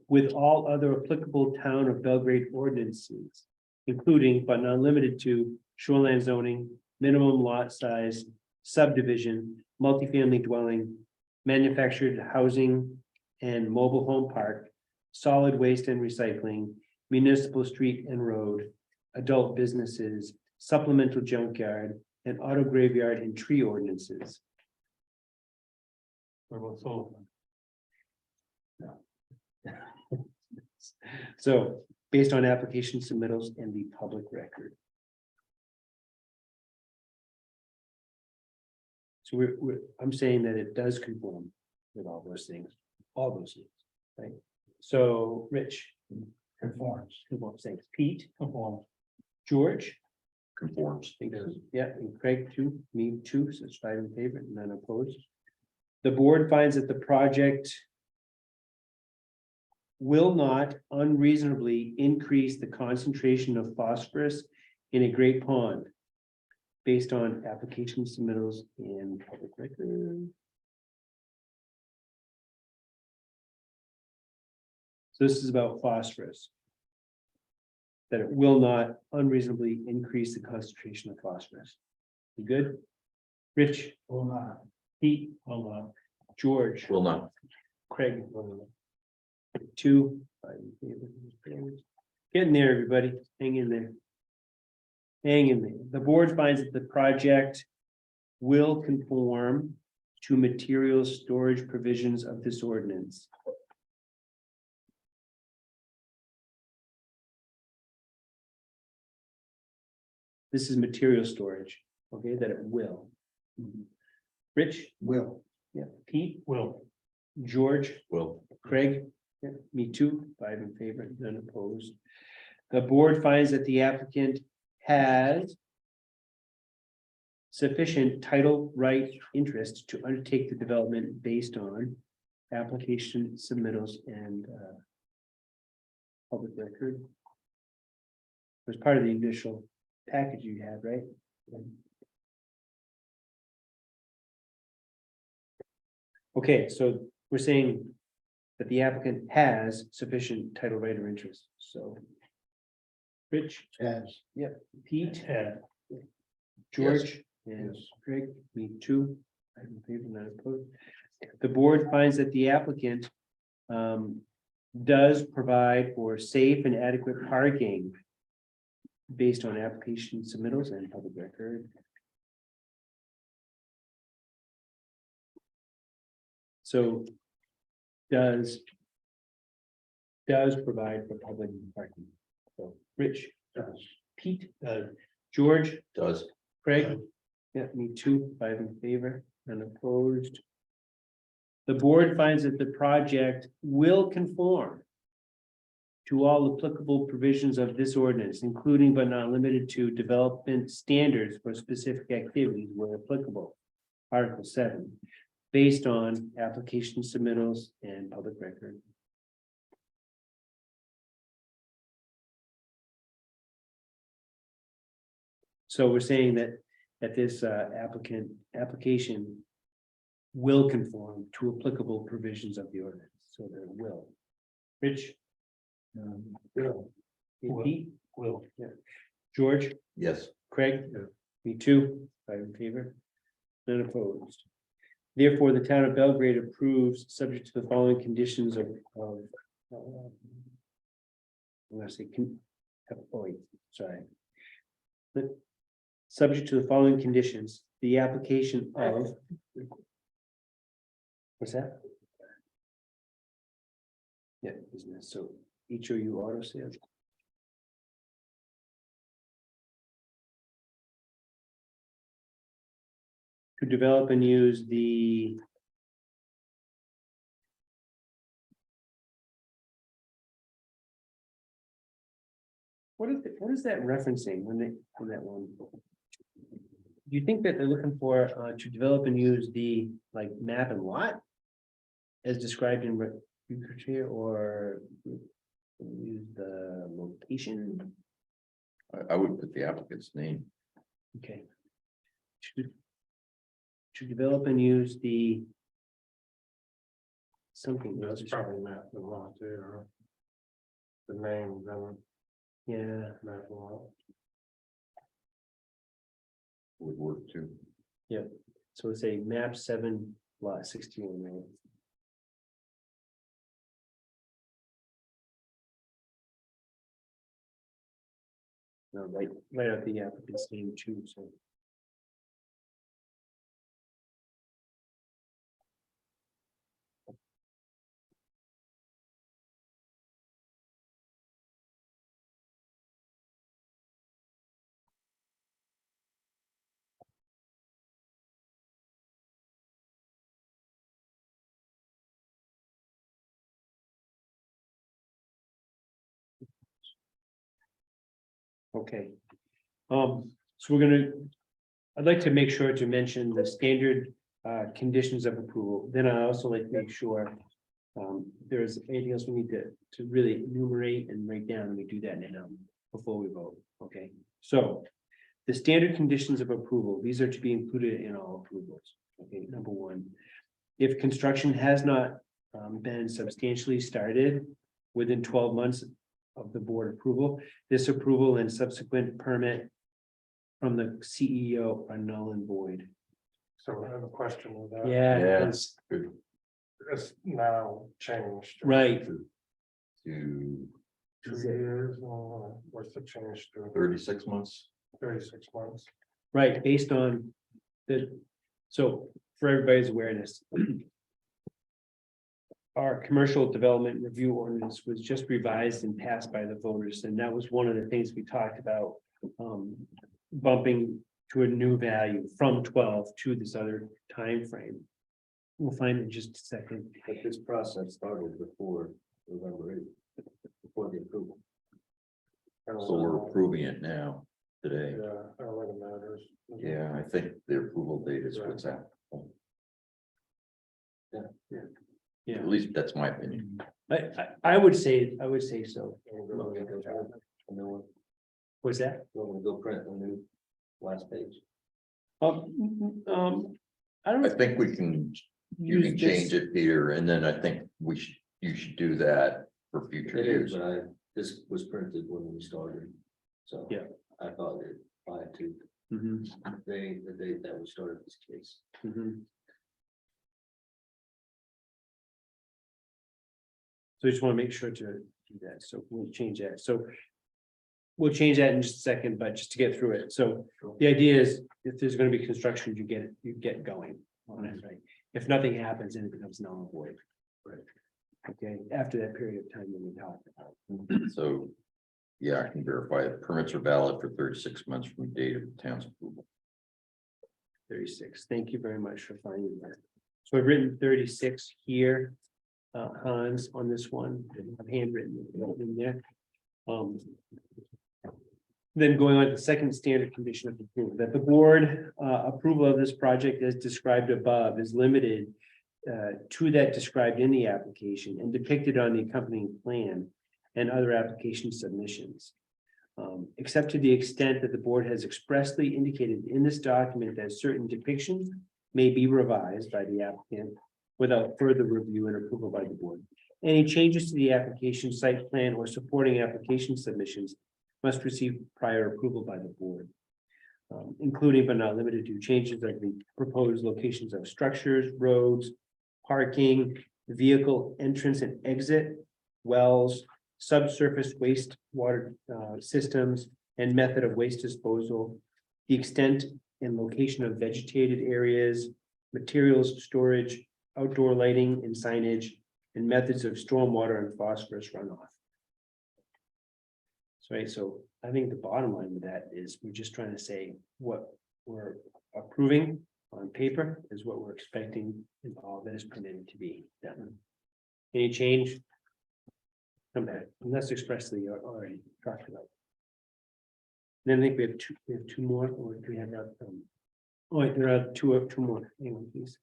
with all other applicable town of Belgrade ordinances, including but not limited to shoreline zoning, minimum lot size, subdivision, multifamily dwelling, manufactured housing and mobile home park, solid waste and recycling, municipal street and road, adult businesses, supplemental junkyard, and auto graveyard and tree ordinances. we're both sold. So based on application submittals and the public record. So I'm saying that it does conform with all those things, right? So Rich, Conforms. conforms, thanks. Pete, Conform. George, Conforms. yeah, and Craig too, me too, so it's 5 in favor, none opposed. The board finds that the project will not unreasonably increase the concentration of phosphorus in a great pond based on application submittals and public record. So this is about phosphorus. That it will not unreasonably increase the concentration of phosphorus. You good? Rich, Will not. Pete, Well, George, Will not. Craig. 2. 5 in favor. Getting there, everybody. Hang in there. Hang in there. The board finds that the project will conform to material storage provisions of this ordinance. This is material storage, okay, that it will. Rich, Will. yeah, Pete, will, George, Will. Craig, yeah, me too, 5 in favor, none opposed. The board finds that the applicant has sufficient title right interest to undertake the development based on application submittals and public record. Was part of the initial package you had, right? Okay, so we're saying that the applicant has sufficient title right or interest, so. Rich, Has. Pete, and George, and Craig, me too. I'm in favor, not opposed. The board finds that the applicant does provide for safe and adequate parking based on application submittals and public record. So does provide for public parking. So Rich, Does. Pete, George, Does. Craig, yeah, me too, 5 in favor, none opposed. The board finds that the project will conform to all applicable provisions of this ordinance, including but not limited to development standards for specific activities where applicable. Article 7. based on application submittals and public record. So we're saying that this application will conform to applicable provisions of the ordinance, so that it will. Rich? Will. Pete? Will. Yeah. George? Yes. Craig? Me too, I'm in favor. None opposed. Therefore, the town of Belgrade approves, subject to the following conditions of. I'm gonna say, sorry. Subject to the following conditions, the application of. What's that? Yeah, business, so HOU auto sales. To develop and use the. What is that referencing when they, on that one? Do you think that they're looking for, to develop and use the, like, map and lot? As described in here, or use the location? I would put the applicant's name. Okay. To develop and use the. Something. That's probably map the lot there. The name, then Yeah, map the lot. Would work too. so it's a map 7 lot 61, right? No, right out the applicant's name too, so. Okay. So we're gonna, I'd like to make sure to mention the standard conditions of approval. Then I also like to make sure there's anything else we need to really enumerate and write down, and we do that now before we vote. Okay, so the standard conditions of approval, these are to be included in all approvals. Okay, number one, if construction has not been substantially started within 12 months of the board approval, this approval and subsequent permit from the CEO are null and void. So I have a question with that. Yeah, Yeah. it's It's now changed. right. To 2 years, what's the change to 36 months. 36 months? Right, based on so for everybody's awareness. Our commercial development review ordinance was just revised and passed by the voters, and that was one of the things we talked about. Bumping to a new value from 12 to this other time frame. We'll find in just a second. But this process started before November 8th, before the approval. So we're approving it now, today. Yeah, I don't think it matters. Yeah, I think the approval date is what's that. Yeah, At least that's my opinion. I would say so. A new one, Was that? we're gonna go print a new last page. I I don't think we can, you use can this. change it, Peter, and then I think you should do that for future It is, use. but this was printed when we started, so. Yeah. I thought it applied to Mhm, the date that we started this case. mhm. So I just want to make sure to do that, so we'll change that, so. We'll change that in just a second, but just to get through it, so the idea is, if there's gonna be construction, you get going on it, right? If nothing happens, then it becomes null and void. Right. Okay, after that period of time that we talked about. So, yeah, I can verify that permits are valid for 36 months from the date of the town's approval. 36, thank you very much for finding that. So I've written 36 here, Hans, on this one, I've handwritten it in there. Then going on to the second standard condition of approval, that the board approval of this project as described above is limited to that described in the application and depicted on the accompanying plan and other application submissions. Except to the extent that the board has expressly indicated in this document that certain depictions may be revised by the applicant without further review and approval by the board. Any changes to the application, site plan, or supporting application submissions must receive prior approval by the board. Including but not limited to changes of the proposed locations of structures, roads, parking, vehicle entrance and exit, wells, subsurface wastewater systems, and method of waste disposal, the extent and location of vegetated areas, materials storage, outdoor lighting and signage, and methods of stormwater and phosphorus runoff. Right, so I think the bottom line with that is we're just trying to say what we're approving on paper is what we're expecting and all that is permitted to be done. Any change? Come back, unless expressly already talked about. Then I think we have two more, or do we have that? Oh, wait, there are two more. Hang on, please.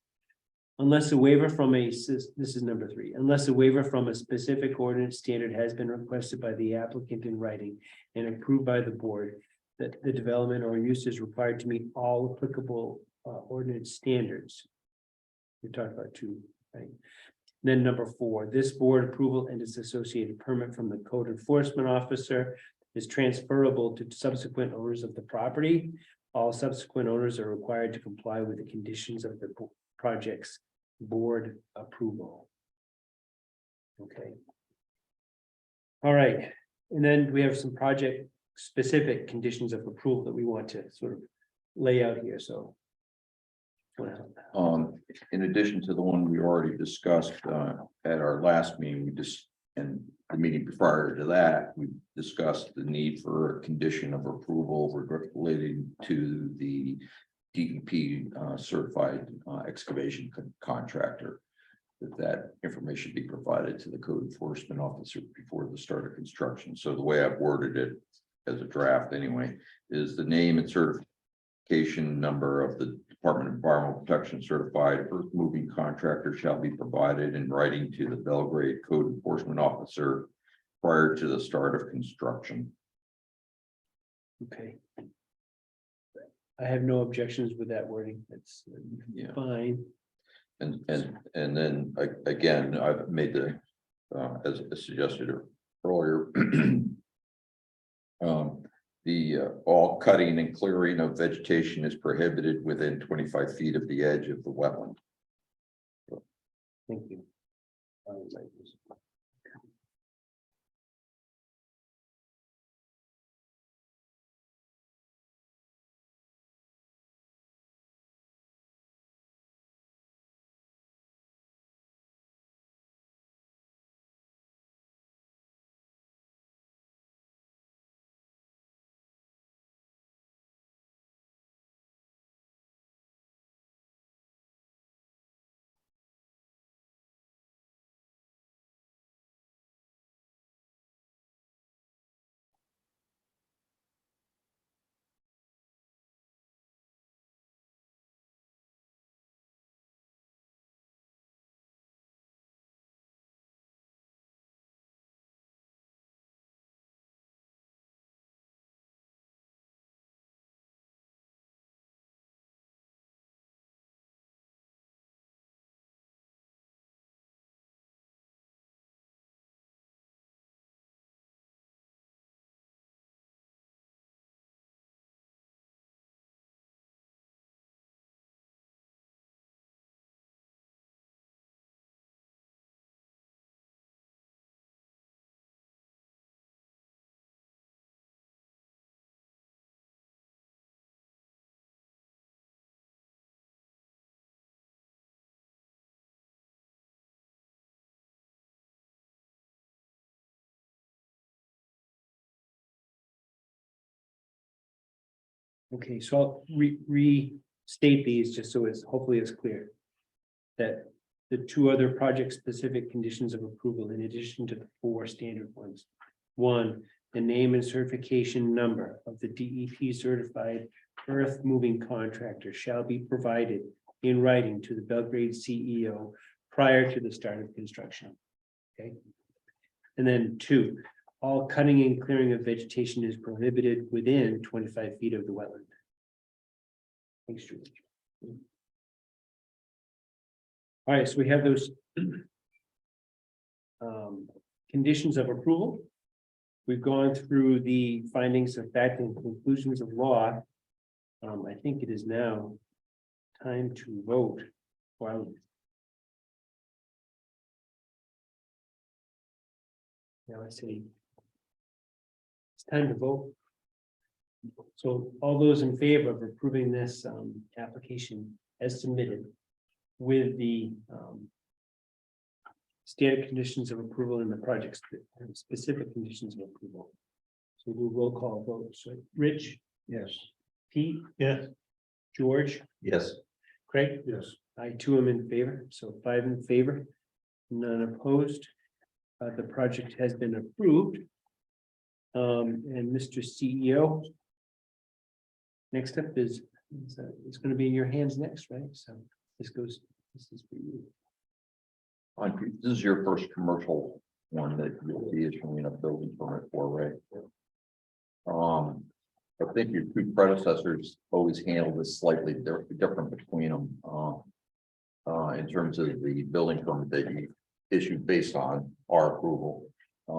Unless a waiver from this is number 3, unless a waiver from a specific ordinance standard has been requested by the applicant in writing and approved by the board, that the development or use is required to meet all applicable ordinance standards. We talked about 2, right? Then number 4, this board approval and its associated permit from the code enforcement officer is transferable to subsequent owners of the property. All subsequent owners are required to comply with the conditions of the project's board approval. Okay. All right, and then we have some project specific conditions of approval that we want to sort of lay out here, so. In addition to the one we already discussed at our last meeting, and the meeting prior to that, we discussed the need for a condition of approval relating to the DEP certified excavation contractor. That information be provided to the code enforcement officer before the start of construction. So the way I've worded it as a draft anyway, is the name and certification number of the Department of Environmental Protection certified earth moving contractor shall be provided in writing to the Belgrade code enforcement officer prior to the start of construction. Okay. I have no objections with that wording. That's Yeah. fine. And then again, I've made the, as suggested earlier. All cutting and clearing of vegetation is prohibited within 25 feet of the edge of the wetland. Thank you. Okay, so I'll restate these just so it's hopefully it's clear. That the 2 other project specific conditions of approval in addition to the 4 standard ones. 1, the name and certification number of the DEP certified earth moving contractor shall be provided in writing to the Belgrade CEO prior to the start of construction. Okay. And then 2, all cutting and clearing of vegetation is prohibited within 25 feet of the wetland. Thanks, George. All right, so we have those conditions of approval. We've gone through the findings of fact and conclusions of law. I think it is now time to vote. Wow. Now I see. It's time to vote. So all those in favor of approving this application as submitted with the standard conditions of approval in the project specific conditions of approval. So we'll roll call vote. So Rich, Yes. Pete, Yes, George, Yes. Craig, Yes. I too am in favor, so 5 in favor, none opposed. The project has been approved. And Mr. CEO. Next up is, it's gonna be in your hands next, right? So this is for you. This is your first commercial one that you'll be issuing a building permit for, right? I think your 2 predecessors always handled this slightly different between them. In terms of the building permit that you issued based on our approval. I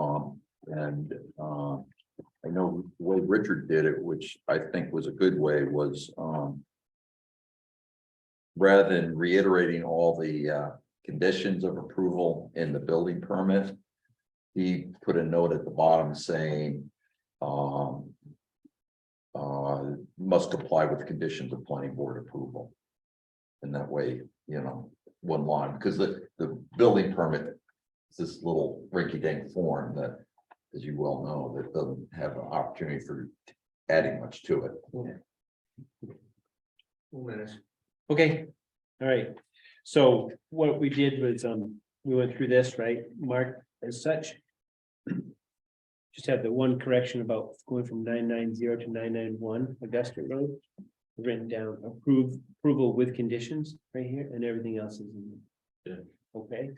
know the way Richard did it, which I think was a good way, was rather than reiterating all the conditions of approval in the building permit, he put a note at the bottom saying must comply with conditions of planning board approval. And that way, you know, one line, because the building permit is this little rinky-dink form that, as you well know, that doesn't have an opportunity for adding much to it. Okay, all right. So what we did was, we went through this, right, Mark, as such. Just have the one correction about going from 990 to 991 Augusta Road. Written down, approval with conditions right here, and everything else is in. Yeah. Okay.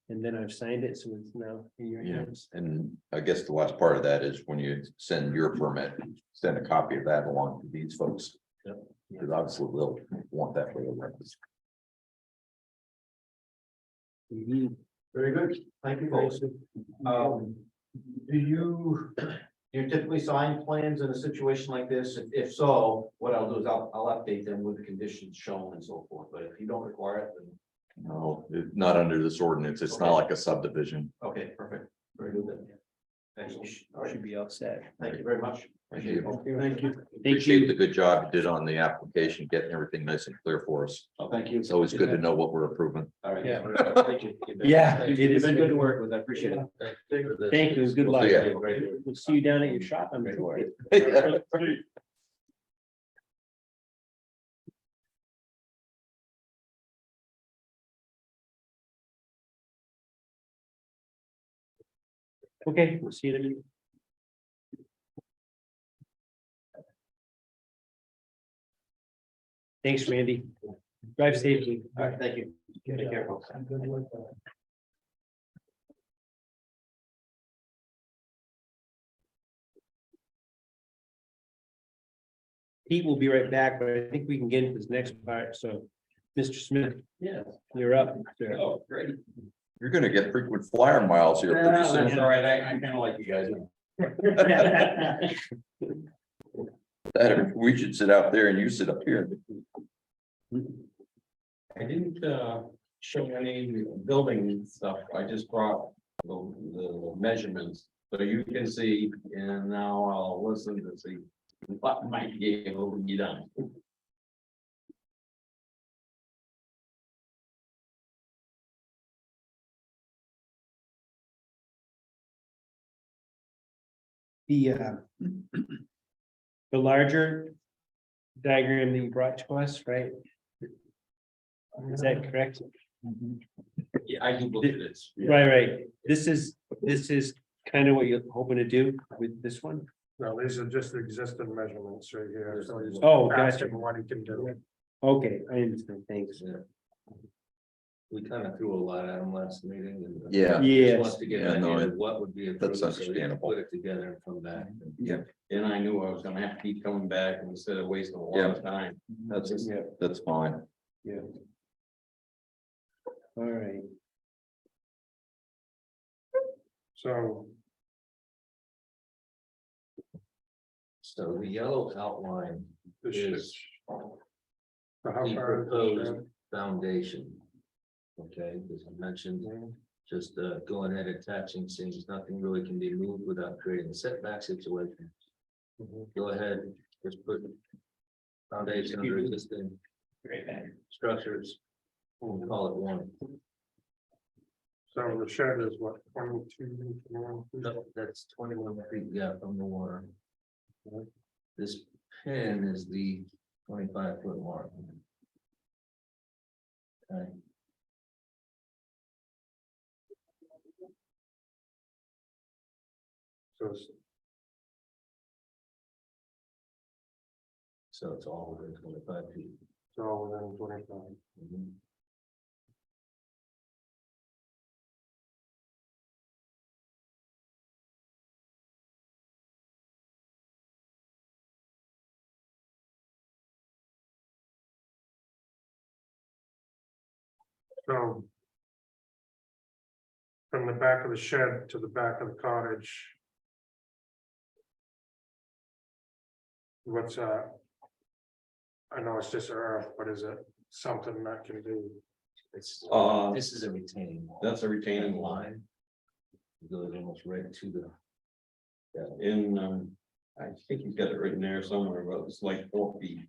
And then I've signed it, so it's now in your Yeah, hands. and I guess the last part of that is when you send your permit, send a copy of that along to these folks. Yep. Because obviously they'll want that for the records. Mhm. Very good. Thank you, folks. Do you typically sign plans in a situation like this? If so, what I'll do is I'll update them with the conditions shown and so forth, but if you don't require it, then, No, not under this ordinance. It's not like a subdivision. okay, perfect. Very good then. Excellent. All right, Should be all set. thank you very much. Thank you. Thank you. Thank Appreciate you. the good job you did on the application, getting everything nice and clear for us. Oh, thank you. It's always good to know what we're approving. All right. Yeah. Thank you. Yeah, it You've is. been good to work with. I appreciate it. Thank you. Good luck. See ya. We'll see you down at your shop, I'm sure. Okay, we'll see you in a minute. Thanks, Randy. Drive safely. All right, thank you. Take care, folks. Good work. Pete will be right back, but I think we can get into this next part, so. Mr. Smith, Yeah. you're up. sir. Oh, great. You're gonna get frequent flyer miles here pretty soon. all right. I kind of like you guys. We should sit out there and you sit up here. I didn't show any building stuff, I just brought the measurements, so you can see, and now I'll listen to see what might be able to be done. The larger diagram that you brought to us, right? Is that correct? Yeah, I do look at it. Right. This is kind of what you're hoping to do with this one? No, these are just the existing measurements right here. So he's Oh, gotcha. asking what he can do. Okay, I understand, thanks. Yeah. We kind of threw a lot at him last meeting and. Yeah. Just Yes. wants to get Yeah, an no, idea of what would be. approved, so he can understandable. Put it together and come back. Yeah, And I knew I was gonna have to keep coming back instead of wasting a lot of time. that's, Yeah. that's fine. Yeah. All right, So So the yellow outline the shed. is So how the far? is the proposed shed? foundation. Okay, as I mentioned, just going ahead attaching things, nothing really can be moved without creating a setback situation. Go ahead, just put foundation under existing structures. We'll call it one. So the shed is what, 22? 21? No, that's 21 feet, yeah, from the water. This pin is the 25-foot mark. Okay. So it's So it's all within 25 feet. all within 25. Mhm. So from the back of the shed to the back of the cottage. What's that? I know it's just earth, but is it something that can do? It's, Uh, this is a retaining wall. That's a retaining line. line. It goes almost right to the. In, I think he's got it written there somewhere, but it's like 4 feet.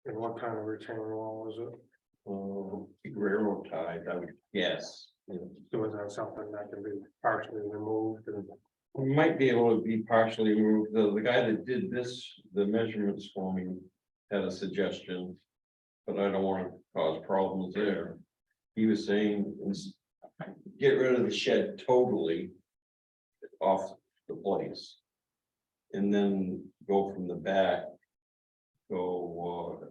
And what kind of retaining wall is it? Railroad ties, I would guess. So is that something that can be partially removed and? We might be able to be partially removed. The guy that did this, the measurements for me, had a suggestion. But I don't want to cause problems there. He was saying, get rid of the shed totally. Off the place. And then go from the back. Go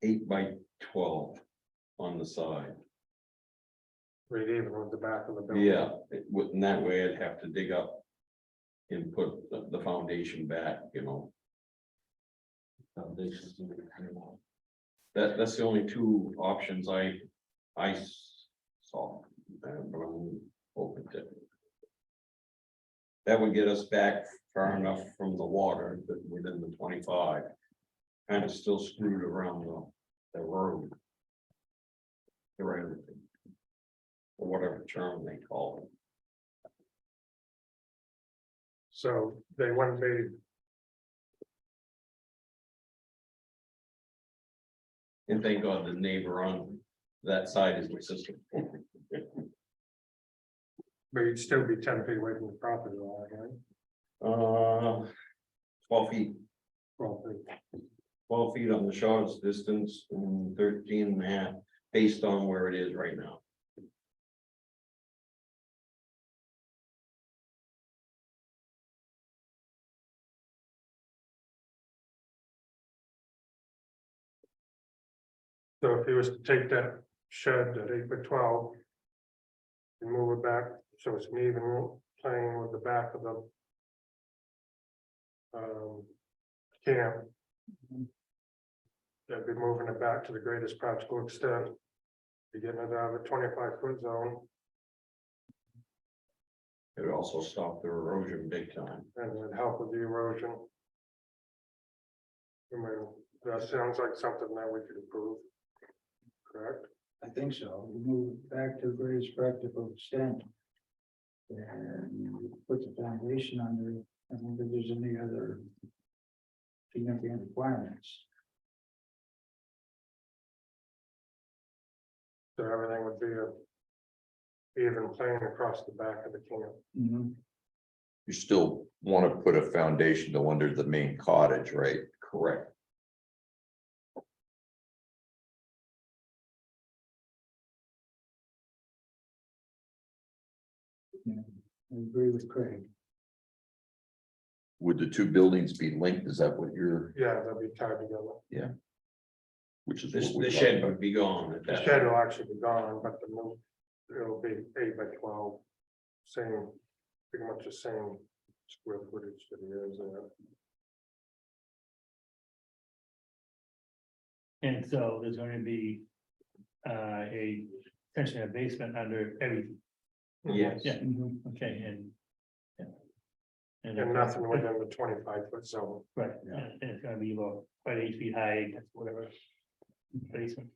8 by 12 on the side. Right, even with the back of the building? Yeah, it wouldn't, that way I'd have to dig up. And put the foundation back, you know, Foundations. in the retaining wall. that's the only two options I saw. But I'm open to. That would get us back far enough from the water, but within the 25. Kind of still screwed around the road. The road. Or whatever term they call it. So they wouldn't be, And thank God the neighbor on that side is consistent. but you'd still be 10 feet away from the property line, right? 12 feet. Well, 12 feet on the shortest distance and 13 and a half based on where it is right now. so if he was to take that shed at 8 by 12. And move it back, so it's an even plane with the back of the. Camp. That'd be moving it back to the greatest practical extent. Be getting it out of the 25-foot zone, It would also stop the erosion big time. and it would help with the erosion. I mean, that sounds like something that we could approve. Correct? I think so. We move back to the greatest practical extent. And put the foundation under it. I don't think there's any other significant requirements. So everything would be a even plane across the back of the camp. You still want to put a foundation to under the main cottage, right? Correct. I agree with Craig. Would the two buildings be linked? Is that what you're, Yeah, they'll be tied together. which is? The what we shed would be gone at The that. shed will actually be gone, but the new, it'll be 8 by 12. Same, pretty much the same square footage that it is there. And so there's going to be essentially a basement under everything. Yes. Yeah, okay, and. Yeah. And nothing within the 25-foot zone. Right, and it's gonna be about 8 feet high, whatever. Basement.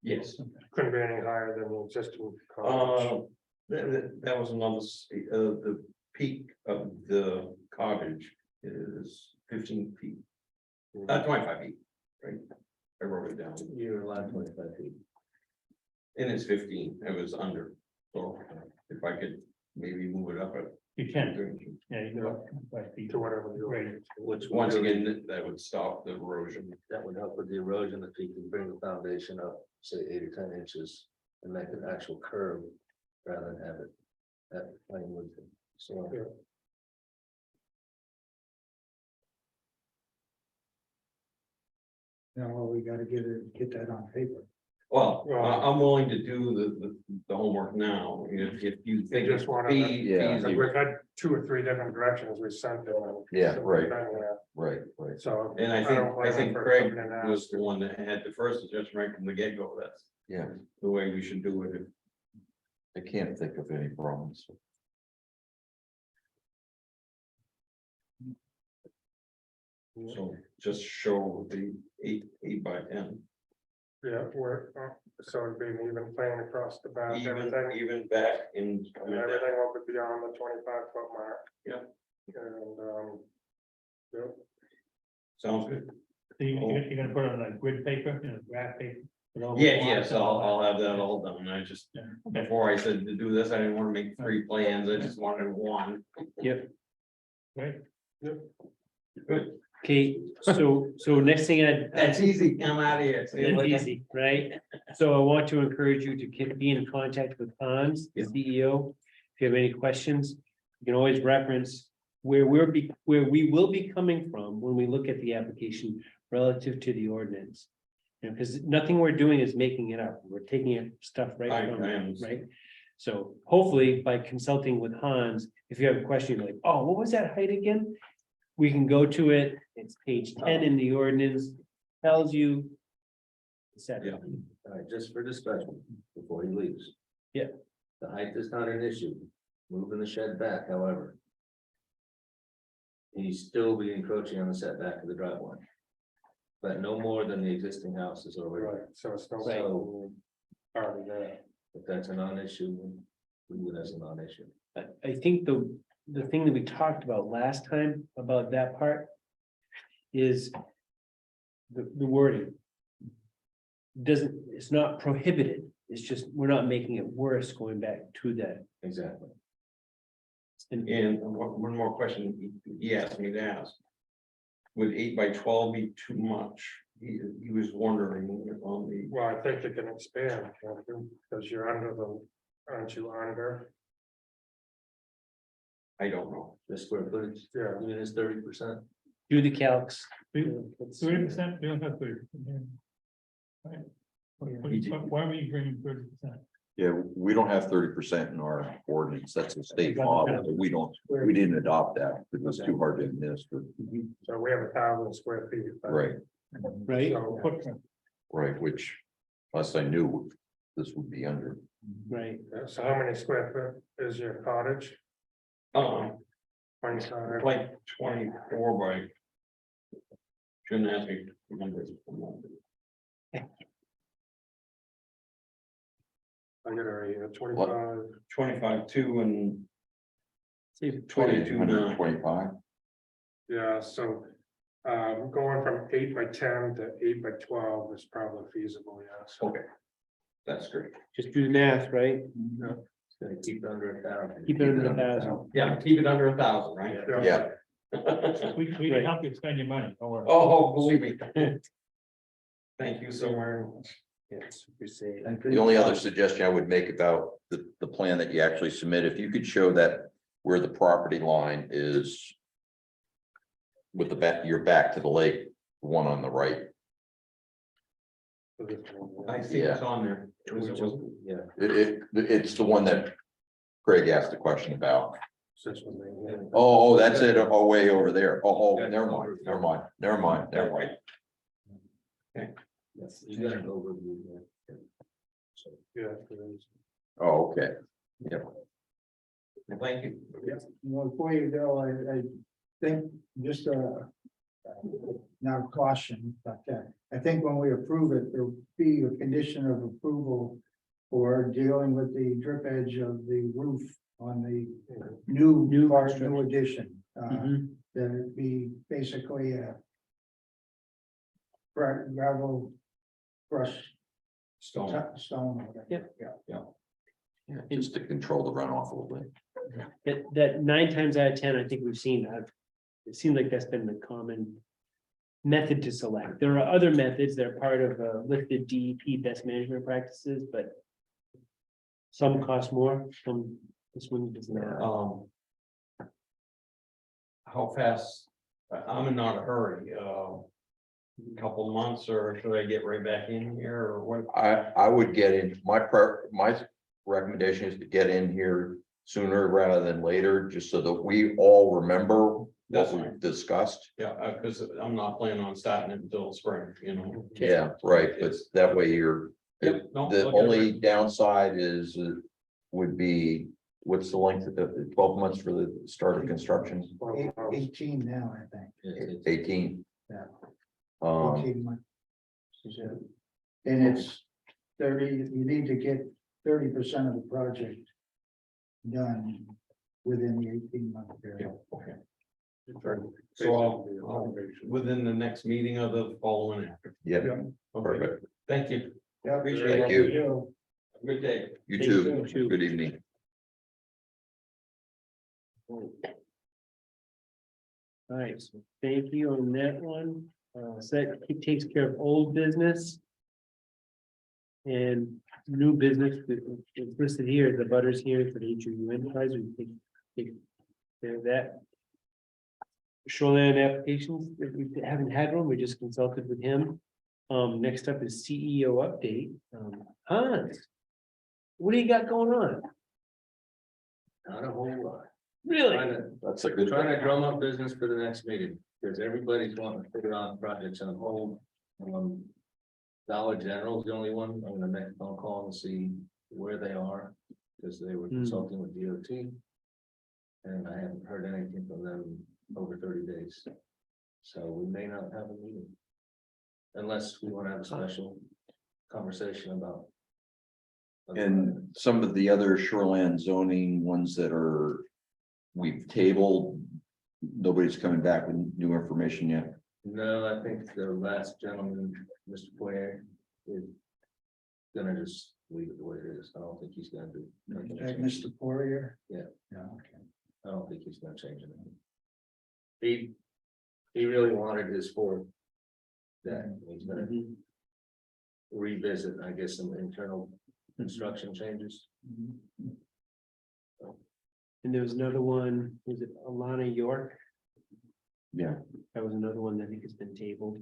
Yes. Couldn't be any higher than the existing Uh, cottage. that was another, the peak of the cottage is 15 feet, 25 feet, right? I wrote it down, You're allowed 25 feet. and it's 15, it was under, so if I could maybe move it up a. You can, yeah, you can go 5 feet. To whatever the. Right. Which Once again, that would stop the erosion. that would help with the erosion if you can bring the foundation up, say 8 or 10 inches. And make an actual curve rather than have it at plain wood. So. Yeah. Now, we gotta get that on paper. Well, Well- I'm willing to do the homework now, if you think just it's wanna- feasible. We've had 2 or 3 different directions we sent them. and Yeah, right. done that. Right, right. So. And I don't blame think them for Craig coming and was asking. the one that had the first suggestion right from the get-go, that's Yeah, the way we should do it. I can't think of any problems. So just show the 8 by 10, Yeah, so it'd be an even plane across the back, everything, even back in. and everything will be beyond the 25-foot mark. Yeah. And, yeah, Sounds good. So you're gonna put it on a grid paper, graph paper? with all the Yeah, blocks yes, and all I'll have that all done. I just, that? Okay. before I said to do this, I didn't want to make 3 plans. I just wanted one. Right, Good. Okay, so next thing That's easy. Come out of here. See you It's later. easy, right? So I want to encourage you to be in contact with Hans, the CEO. If you have any questions, you can always reference where we will be coming from when we look at the application relative to the ordinance. You know, because nothing we're doing is making it up. We're taking it stuff right I from, am. right? So hopefully by consulting with Hans, if you have a question, you're like, oh, what was that height again? We can go to it. It's page 10 in the ordinance, tells you. et cetera. Yeah. All right, just for discussion, before he leaves. Yeah. The height is not an issue, moving the shed back, however. He's still be encroaching on the setback of the driveway. But no more than the existing house is already, right, so it's no. Right. Already there. if that's a non-issue, leave it as a non-issue. I think the thing that we talked about last time about that part. Is. The wording. It's not prohibited, it's just, we're not making it worse going back to that. Exactly. And one more question he asked me to ask. Would 8 by 12 be too much? He was wondering on the, Well, I think you can expand, can't you? Because you're under the, aren't you under? I don't know. The square footage, Yeah. I mean, it's 30%. Do the calcs. 30%, we don't have 30. Right. Why are we bringing 30%? Yeah, we don't have 30% in our ordinance. That's a state model. but we didn't adopt that because it was too hard to administer. So we have 1,000 square feet. but- Right, Right, So, Footprint. right, which, unless I knew this would be under. right. so how many square foot is your cottage? 25. Like 24 by. Shouldn't ask me. Numbers. I get a 25. 25, 2 and See, 22, 9. 125. Yeah, so going from 8 by 10 to 8 by 12 is probably feasible, yes. Okay. That's great. just do the math, right? Gonna keep it under 1,000. Keep it under 1,000. Yeah, keep it under 1,000, right? Yeah, We can help you spend your money, don't worry. Oh, believe me. Thank you so very much. Yes, we say. The only other suggestion I would make about the plan that you actually submit, if you could show that where the property line is. With the back, you're back to the lake, the one on the right. I see it's on there. Yeah. It's the one that Craig asked a question about. Oh, that's it. Oh, way over there. Oh, never mind, never mind, never mind, never mind. Yes, you got an overview there. Yeah. Oh, okay. Thank you. Well, before you go, I think just not caution, but I think when we approve it, there'll be a condition of approval for dealing with the drip edge of the roof on the new part, new addition. Mhm. That it be basically a gravel brush Stone. stone. Yep. Yeah. Yeah, just to control the runoff a little bit. That 9 times out of 10, I think we've seen, it seems like that's been the common method to select. There are other methods that are part of listed DEP best management practices, but some cost more, some, this one does not. How fast, I'm in not a hurry, couple months, or should I get right back in here, or what? I would get in, my recommendation is to get in here sooner rather than later, just so that we all remember what That's we fine. discussed. Yeah, because I'm not planning on starting it until spring, you know. Yeah, right, but that way you're, Yep, no, the I'll get it only right. downside is, would be, what's the length of the 12 months for the start of construction? 18 now, I think. It's- 18. Yeah. 18 Um, months. And it's 30, you need to get 30% of the project done within the 18-month Yeah, period. okay. So I'll within the next meeting of the following after. yeah, Okay, perfect. thank you. Yeah, Appreciate Thank it. you. Good day. You Thank too. you. Good evening. All right, so thank you on that one. So that takes care of old business. And new business, it's listed here, the butters here for the HUU enterprise, we take care of that. Shoreline applications, if we haven't had one, we just consulted with him. Next up is CEO update. Hans. What do you got going on? Not a whole lot. Really? That's a good. Trying to drum up business for the next meeting, because everybody's wanting to put on projects on hold. Dollar General is the only one. I'm gonna make a phone call and see where they are, because they were Hmm. consulting with DOT. And I haven't heard anything from them over 30 days. So we may not have a meeting. Unless we want to have a special conversation about. And some of the other shoreland zoning ones that are, we've tabled, nobody's coming back with new information yet. No, I think the last gentleman, Mr. Poirier, is gonna just leave it the way it is. I don't think he's gonna do. nothing to change it. Mr. Poirier? Yeah. Yeah, okay. I don't think he's gonna change it. He really wanted his Ford. That he's gonna Mhm. revisit, I guess, some internal construction changes. And there was another one, was it Alana York? Yeah. That was another one that I think has been tabled.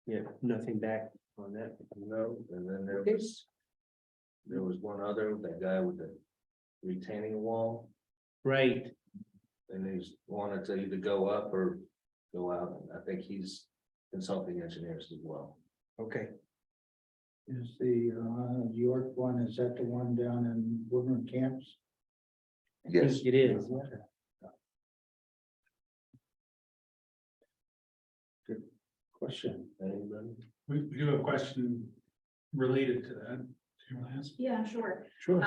Yeah, nothing back on that. No, and then there was one other, that guy with the retaining wall, Right, and he's wanted to either go up or go out. I think he's consulting engineers as well. okay. Is the York one, is that the one down in Woodland Camps? I Yes. think it is. Question. Anybody? We do have a question related to that. Do you want to ask? Yeah, sure. Sure.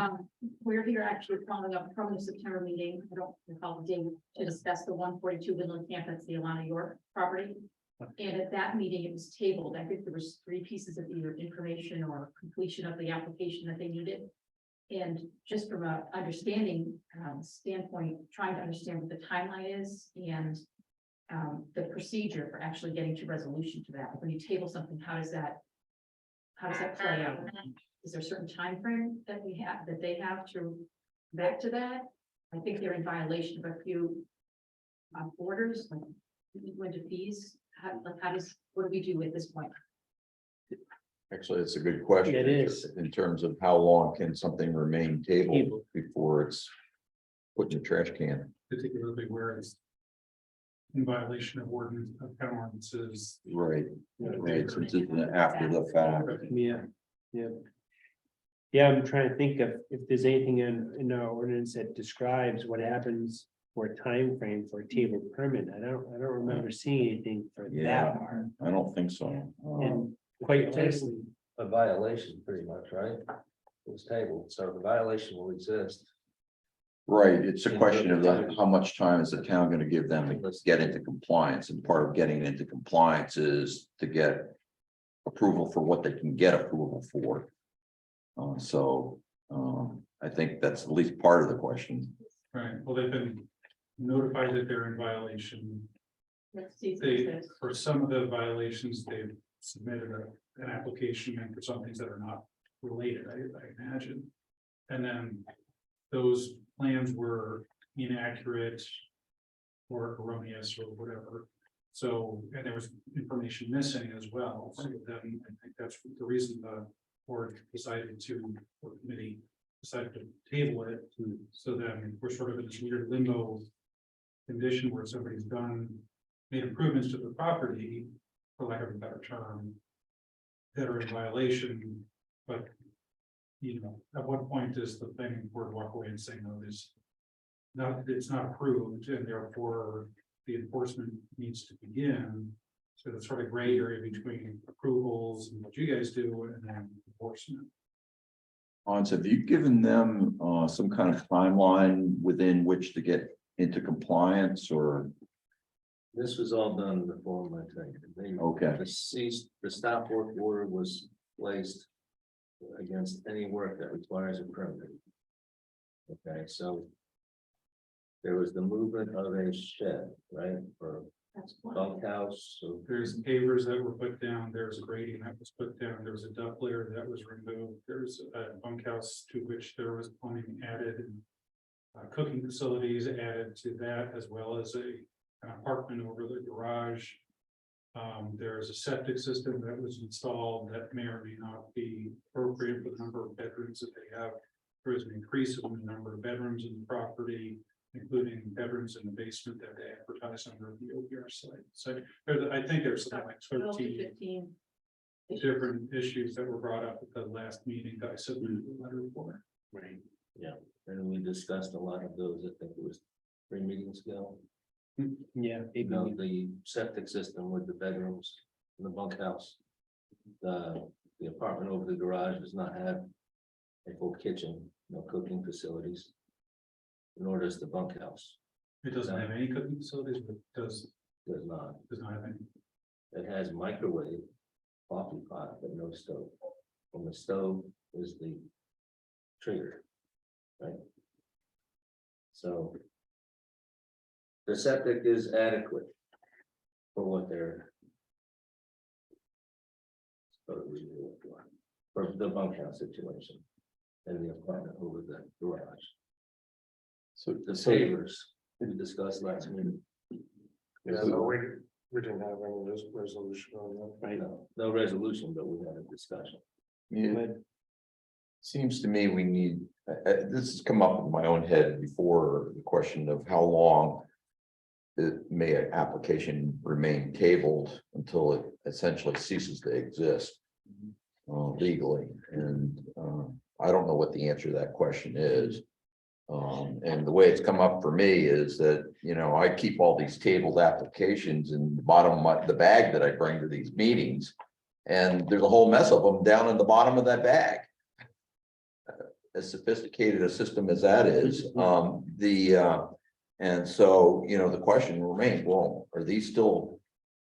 We're here actually following up from the September meeting. I don't recall the date to discuss the 142 Woodland Camp. That's the Alana York property. And at that meeting, it was tabled. I think there was 3 pieces of either information or completion of the application that they needed. And just from a understanding standpoint, trying to understand what the timeline is and the procedure for actually getting to resolution to that. When you table something, how does that how does that play out? Is there a certain time frame that we have, that they have to back to that? I think they're in violation of a few orders, like when do fees, what do we do at this point? Actually, it's a good question. It is. In terms of how long can something remain tabled Tabled. before it's put in the trash can? Particularly where it's in violation of ordinance, of town ordinances. Right, right, since it's after the fact. Yeah, yeah. Yeah, I'm trying to think of if there's anything in our ordinance that describes what happens for a time frame for a table permit. I don't remember seeing anything for Yeah. that part. I don't think so. And quite honestly, A violation, pretty much, right? It was tabled, so the violation will exist. Right, it's a question of how much time is the town gonna give them to get into compliance, and part of getting into compliance is to get. Approval for what they can get approval for. I think that's at least part of the question. Right, well, they've been notified that they're in violation. Let's see. They, for some of the violations, they've submitted an application, and for some things that are not related, I imagine. And then those plans were inaccurate or erroneous or whatever. So, and there was information missing as well. So then I think that's the reason the board decided to, or committee decided to table it. So then we're sort of in this weird limbo condition where somebody's made improvements to the property, for lack of a better term, that are in violation, but you know, at what point does the planning board walk away and say, no, it's not approved, and therefore the enforcement needs to begin? So that's sort of gray area between approvals and what you guys do and then enforcement. Hans, have you given them some kind of timeline within which to get into compliance or? This was all done in the form, I think. Okay. The stop work order was placed against any work that requires a permit. Okay, so there was the movement of a shed, right, for That's one. bunkhouse, so There's pavers that were put down, there's grading that was put down, there was a duct layer that was removed, there's a bunkhouse to which there was plumbing added. And cooking facilities added to that, as well as an apartment over the garage. There's a septic system that was installed that may or may not be appropriate for the number of bedrooms that they have. There is an increase in the number of bedrooms in the property, including bedrooms in the basement that they advertise under the OPR site. So I think there's something like 12 to 13 15. different issues that were brought up at the last meeting that I submitted a letter for. right, and we discussed a lot of those, I think it was 3 meetings ago. yeah, You maybe. know, the septic system with the bedrooms in the bunkhouse. The apartment over the garage does not have a full kitchen, no cooking facilities. Nor does the bunkhouse, It doesn't have any cooking facilities, but does does not. not have any. It has microwave, coffee pot, but no stove. And the stove is the trigger. Right? So. The septic is adequate. For what they're. For the bunkhouse situation. And the apartment over the garage. So, The pavers, we discussed last meeting. Yeah, no, we didn't have any resolution on that. Right. No resolution, but we had a discussion. yeah, But seems to me we need, this has come up in my own head before, the question of how long. May an application remain tabled until it essentially ceases to exist. Legally, and I don't know what the answer to that question is. And the way it's come up for me is that, you know, I keep all these tabled applications in the bottom of the bag that I bring to these meetings. And there's a whole mess of them down in the bottom of that bag. As sophisticated a system as that is, and so, you know, the question remains, well, are these still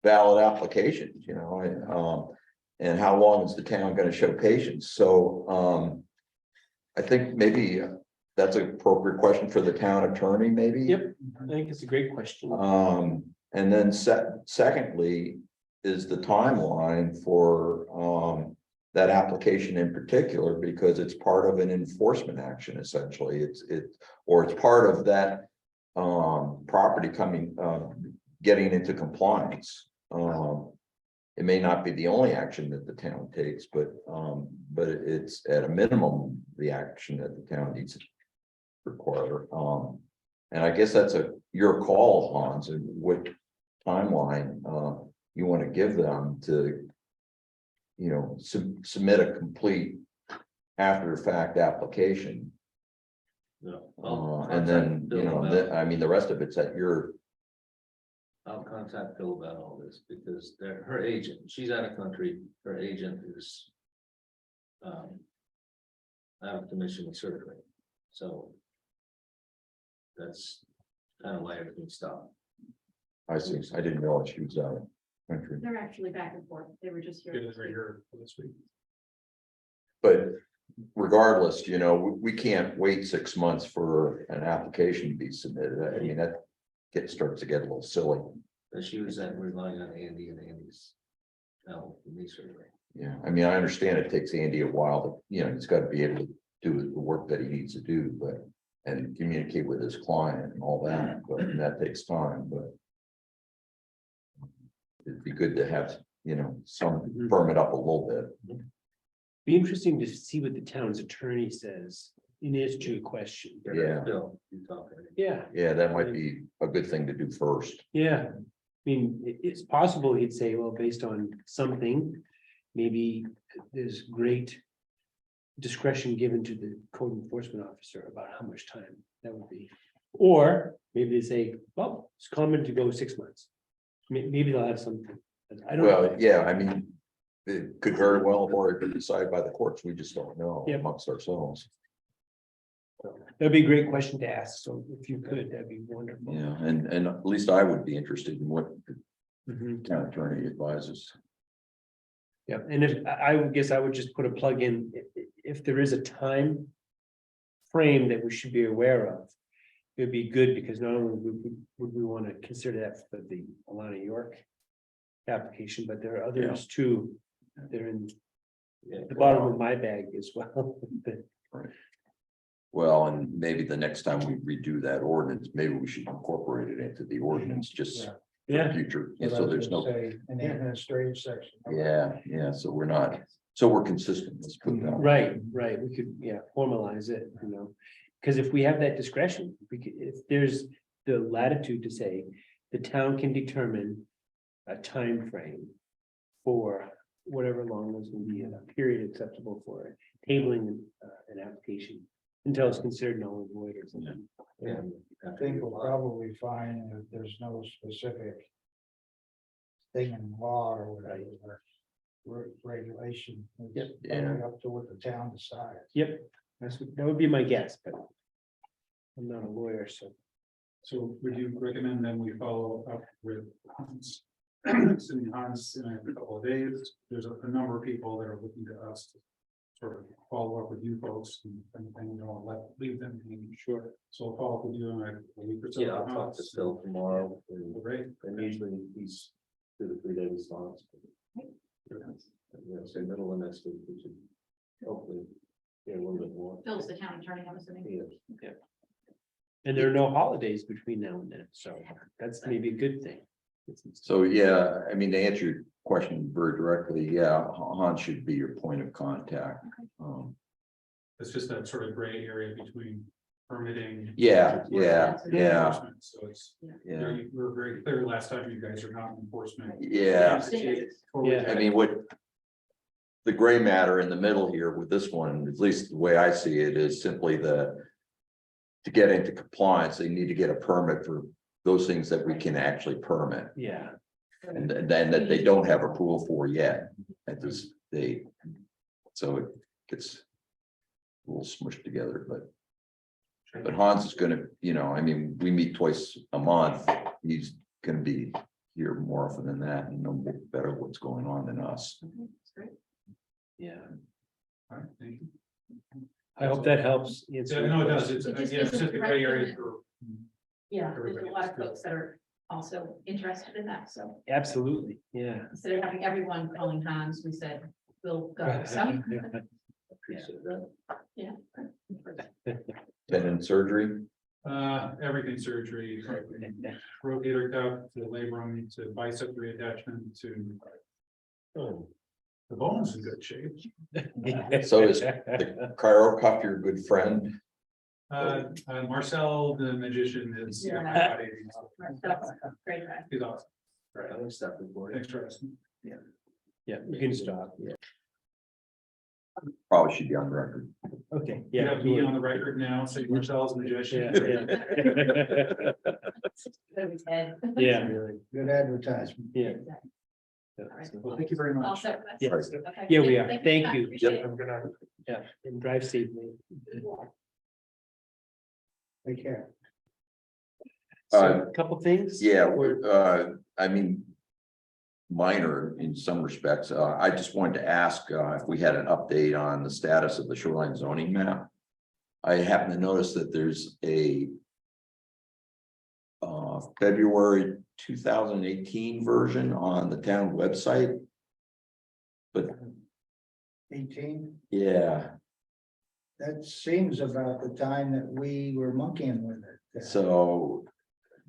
valid applications, you know? And how long is the town gonna show patience? So, I think maybe that's an appropriate question for the town attorney, maybe. Yep. I think it's a great question. And then secondly, is the timeline for that application in particular, because it's part of an enforcement action, essentially, or it's part of that. Property coming, getting into compliance. It may not be the only action that the town takes, but it's at a minimum, the action that the town needs to require. And I guess that's your call, Hans, and what timeline, you want to give them to, submit a complete after the fact application. No. And then, I mean, the rest of it's at your, I'll contact Bill about all this because her agent, she's out of country, her agent is. Out of commission with certificate, so. That's kind of why everything stopped. I see, I didn't realize she was out of country. They're actually back and forth. They were just here. It is right here for this week. But regardless, we can't wait 6 months for an application to be submitted. I mean, that starts to get a little silly. But she was relying on Andy and Andy's. In these survey. Yeah, I mean, I understand it takes Andy a while to, he's got to be able to do the work that he needs to do, and communicate with his client and all that, but that takes time, but. It'd be good to have, some firm it up a little bit. Be interesting to see what the town's attorney says in answer to your question. Yeah. Bill, you talk. Yeah, Yeah, that might be a good thing to do first. yeah. I mean, it's possible he'd say, well, based on something, maybe there's great discretion given to the code enforcement officer about how much time that would be. Or maybe they say, well, it's common to go 6 months. Maybe they'll have something. I don't know. Well, yeah, I mean, it could very well have already been decided by the courts. We just don't know Yeah. amongst ourselves. That'd be a great question to ask. So if you could, that'd be wonderful. Yeah, and at least I would be interested in what the Mhm. town attorney advises. Yeah, and if, I would guess I would just put a plug in, if there is a time frame that we should be aware of. It'd be good because not only would we want to consider that for the Alana York application, but there are others too. They're in Yeah. the bottom of my bag as well. Well, and maybe the next time we redo that ordinance, maybe we should incorporate it into the ordinance just for Yeah, future. What I So was there's gonna no, say, in the administrative section. yeah, so we're consistent. Let's put it that way. right. We could, formalize it, Because if we have that discretion, if there's the latitude to say, the town can determine a time frame for whatever long there's going to be a period acceptable for tabling an application until it's considered null and void or something. Yeah. I think we'll probably find that there's no specific thing in law or whatever, regulation. It's Yep. probably up to what the town decides. Yep, that would be my guess, but I'm not a lawyer, so. So would you recommend then we follow up with Hans? Sitting Hans in a couple of days, there's a number of people that are looking to us to sort of follow up with you folks and leave them hanging. Sure. So I'll follow up with you in a week or so. Yeah, I'll talk to Phil tomorrow. Great. And usually he's 2 to 3 days response. Yeah, so middle of next week, we should hopefully get a little bit more. Phil's the town attorney, I'm assuming. Yeah. And there are no holidays between now and then, so that's maybe a good thing. So, yeah, I mean, to answer your question very directly, yeah, Hans should be your point of contact. It's just that sort of gray area between permitting. Yeah. enforcement. So it's, Yeah, we were very clear last time, you guys are not enforcement. yeah. Totally Yeah. I mean, what. The gray matter in the middle here with this one, at least the way I see it, is simply to get into compliance, they need to get a permit for those things that we can actually permit. Yeah, And then that they don't have approval for yet at this date. So it gets a little smushed together, but Hans is gonna, I mean, we meet twice a month. He's gonna be here more often than that and know better what's going on than us. That's great. yeah. All right, thank you. I hope that helps. Yeah, no, it does. It's, It just yeah, it's isn't just a gray area directed. for. Yeah, there's a Everybody lot else of too. folks that are also interested in that, so Absolutely, yeah. instead of having everyone calling Hans, we said, will go, so. Appreciate that. Yeah. Tendon surgery, Everything surgery, rotator cuff to labrum to bicep reattachment to. The bone's in good shape. so is the cryo cuff your good friend? Marcel, the magician, is. Yeah. That's great, right? He's awesome. Right, I'm gonna stop recording. Thanks for asking. Yeah, you can stop, yeah, Probably should be on record. okay, You yeah. have me on the record now, say Marcel's a magician. Yeah, yeah, really, Good advertisement. yeah. Well, thank you very All much. set. Yeah. Okay. Yeah, we are. Thank Thank Scott. you. Appreciate Yep. it. I'm gonna, Yeah, and drive safely. Take care. So, a couple things. Yeah, Or- I mean. Minor in some respects. I just wanted to ask if we had an update on the status of the shoreline zoning map. I happen to notice that there's a. February 2018 version on the town website. But 18, yeah, that seems about the time that we were monkeying with it. so.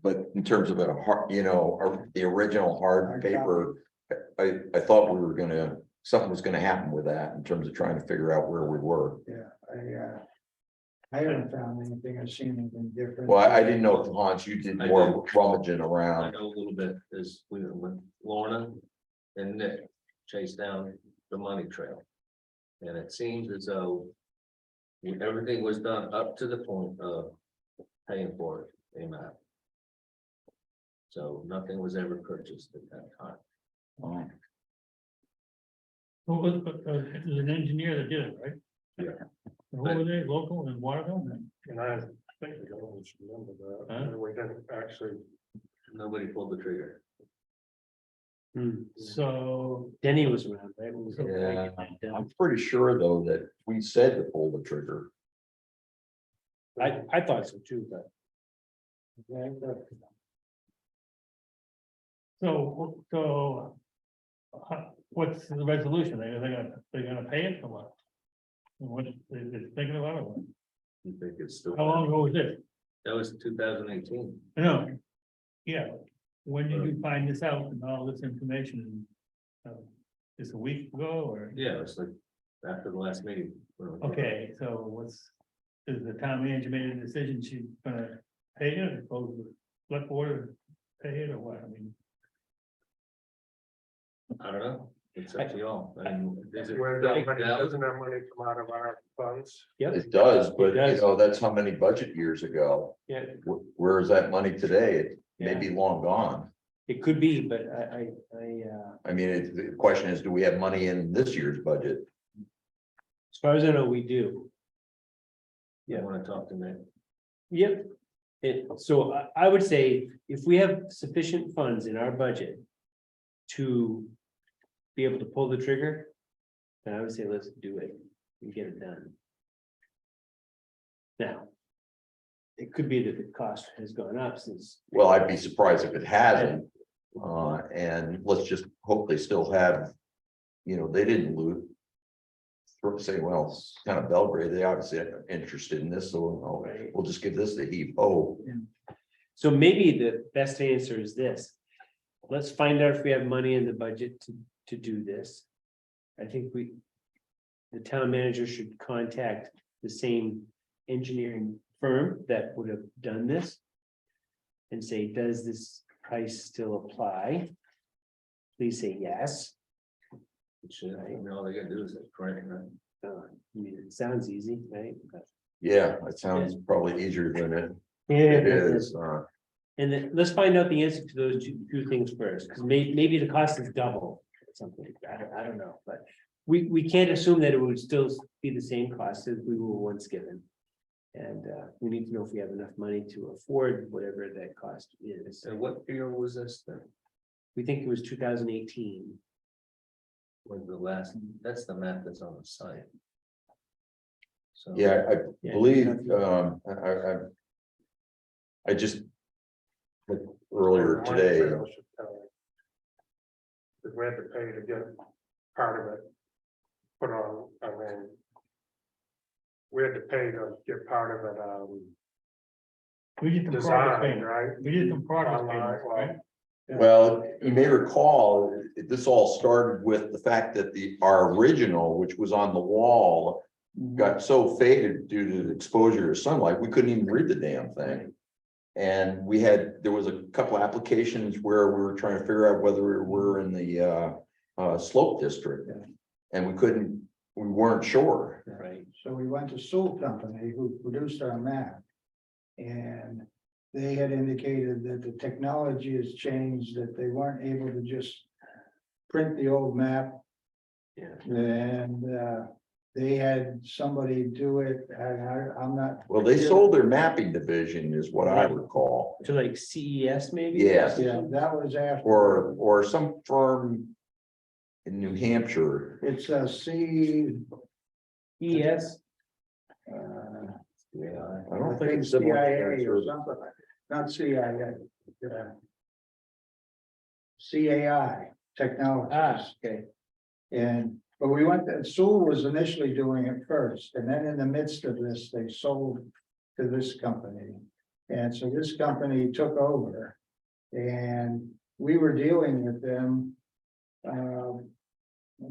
But in terms of a hard, the original hard Hard paper, I thought we were something was gonna happen with that in terms of trying to figure out where we were. Yeah, I haven't found anything, I've seen anything different. Well, I didn't know if Hans, you did I more rummaging I around. know a little bit, as we were with Lorna and Nick chased down the money trail. And it seems as though everything was done up to the point of paying for it, amen. So nothing was ever purchased at that time. Um, Who was, it was an engineer that did it, right? Yeah. Who were they, local in Waterville? and I think we all should remember that, Huh? and we didn't actually, Nobody pulled the trigger. Hmm. So, Denny was around, right? When we were Yeah, breaking that down. I'm pretty sure though that we said to pull the trigger. I thought so too, but. so. What's the resolution? They're gonna pay it or what? And what, is thinking about it? What? You think it's still? How long ago was this? That was 2018. No. Yeah, when did you find this out and all this information? Just a week ago or? Yeah, it's like after the last meeting. Okay, so is the town manager made a decision she's gonna pay it, or suppose the select board pay it or what? I mean, I don't know. It's up to y'all. I mean, is it? when that money, doesn't that money come out of our funds? Yep, It does, but does. that's how many budget years ago. yeah, Where is that money today? It may Yeah. be long gone. it could be, but I mean, the question is, do we have money in this year's budget? as far as I know, we do. You wanna talk to me? Yep. So I would say if we have sufficient funds in our budget to be able to pull the trigger, then I would say let's do it and get it done. Now, it could be that the cost has gone up since. Well, I'd be surprised if it hasn't. And let's just hope they still have, they didn't lose. Say, well, it's kind of Belgrade, they obviously are interested in this, so we'll just give this the heap. Oh, So maybe the best answer is this. Let's find out if we have money in the budget to do this. I think the town manager should contact the same engineering firm that would have done this. And say, does this price still apply? Please say yes. It should, all they gotta do is correct, right? I mean, it sounds easy, right? But- yeah, it sounds probably easier than it Yeah. is. And then let's find out the answer to those two things first, because maybe the cost is double or something. I don't know, but we can't assume that it would still be the same cost as we were once given. And we need to know if we have enough money to afford whatever that cost is. And what year was this then? We think it was 2018. Was the last, that's the map that's on the site. So. Yeah, I Yeah. believe, I just. Earlier Money today, trail should tell you. Because we had to pay to get part of it. put on, I mean. We had to pay to get part of it, We did some product design, payment, right? we did some product Online, payments, right? Well, you may recall, this all started with the fact that our original, which was on the wall, got so faded due to the exposure to sunlight, we couldn't even read the damn thing. And there was a couple applications where we were trying to figure out whether we're in the slope district. And we weren't sure. Right. So we went to Sewell Company, who produced our map. And they had indicated that the technology has changed, that they weren't able to just print the old map. Yeah. And they had somebody do it, and I'm not. Well, they sold their mapping division is what I recall. To like CES maybe? Yes. Yeah, that was after. Or some firm in New Hampshire. It's a C. ES, Yeah, I I don't think think it's CIA or something, not CIA. CAI Technologies. okay. But we went, Sewell was initially doing it first, and then in the midst of this, they sold to this company. And so this company took over, and we were dealing with them. I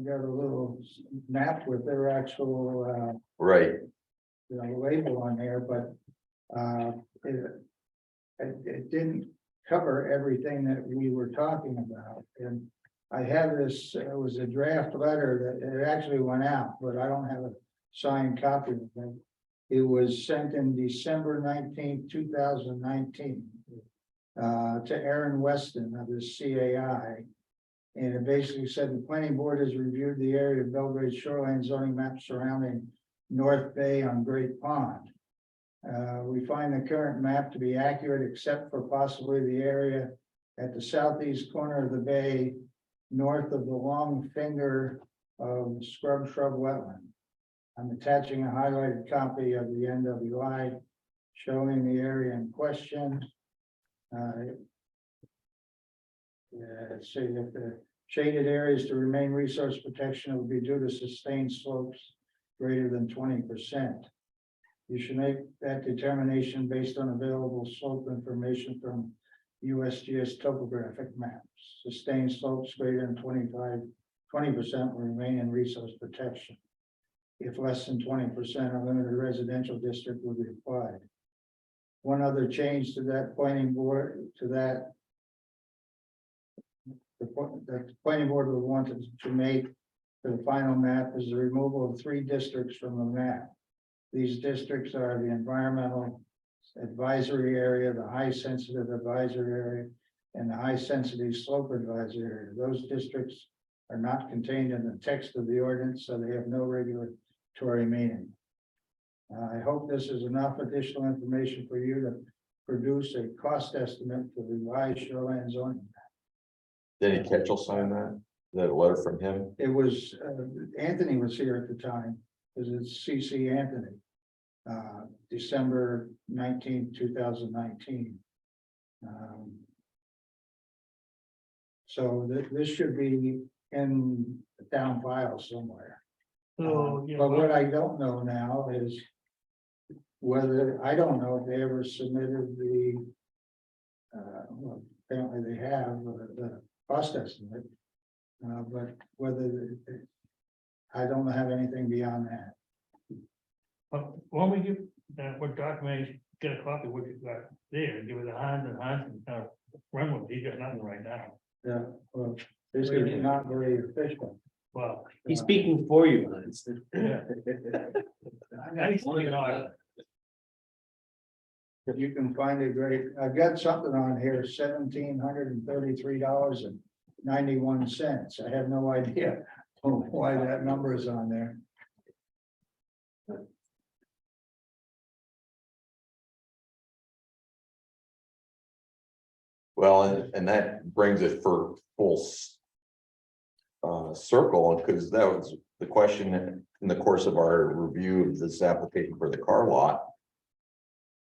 got a little map with their actual, Right. label on there, but it didn't cover everything that we were talking about. And I have this, it was a draft letter that it actually went out, but I don't have a signed copy of it. It was sent in December 19th, 2019 to Aaron Weston of the CAI. And it basically said the planning board has reviewed the area of Belgrade shoreline zoning map surrounding North Bay on Great Pond. We find the current map to be accurate, except for possibly the area at the southeast corner of the bay, north of the long finger of shrub wetland. I'm attaching a highlighted copy of the NWI showing the area in question. Say that the shaded areas to remain resource protection will be due to sustained slopes greater than 20%. You should make that determination based on available slope information from USGS topographic maps. Sustained slopes greater than 20% will remain in resource protection. If less than 20%, a limited residential district will be applied. One other change to that planning board, the planning board would want to make for the final map is the removal of 3 districts from the map. These districts are the environmental advisory area, the high sensitive advisory area, and the high sensitive slope advisory area. Those districts are not contained in the text of the ordinance, so they have no regulatory meaning. I hope this is enough additional information for you to produce a cost estimate for the revised shoreline zoning. Did Ketchel sign that? Is that a letter from him? It was, Anthony was here at the time, because it's CC Anthony. December 19th, 2019. So this should be in the town file somewhere. So, But what I don't know now is whether, I don't know if they ever submitted the, well, apparently they have the cost estimate. But whether, I don't have anything beyond that. when we get that, what document, get a copy of what you got there, give it to Hans and run with it, he got nothing right now. Yeah, well, this is not very official. Well. He's speaking for you, Hans. Yeah. You can find a great, I've got something on here, $1,733.91. I have no idea why that number is on there. Well, and that brings it for full circle, because that was the question in the course of our review of this application for the car lot.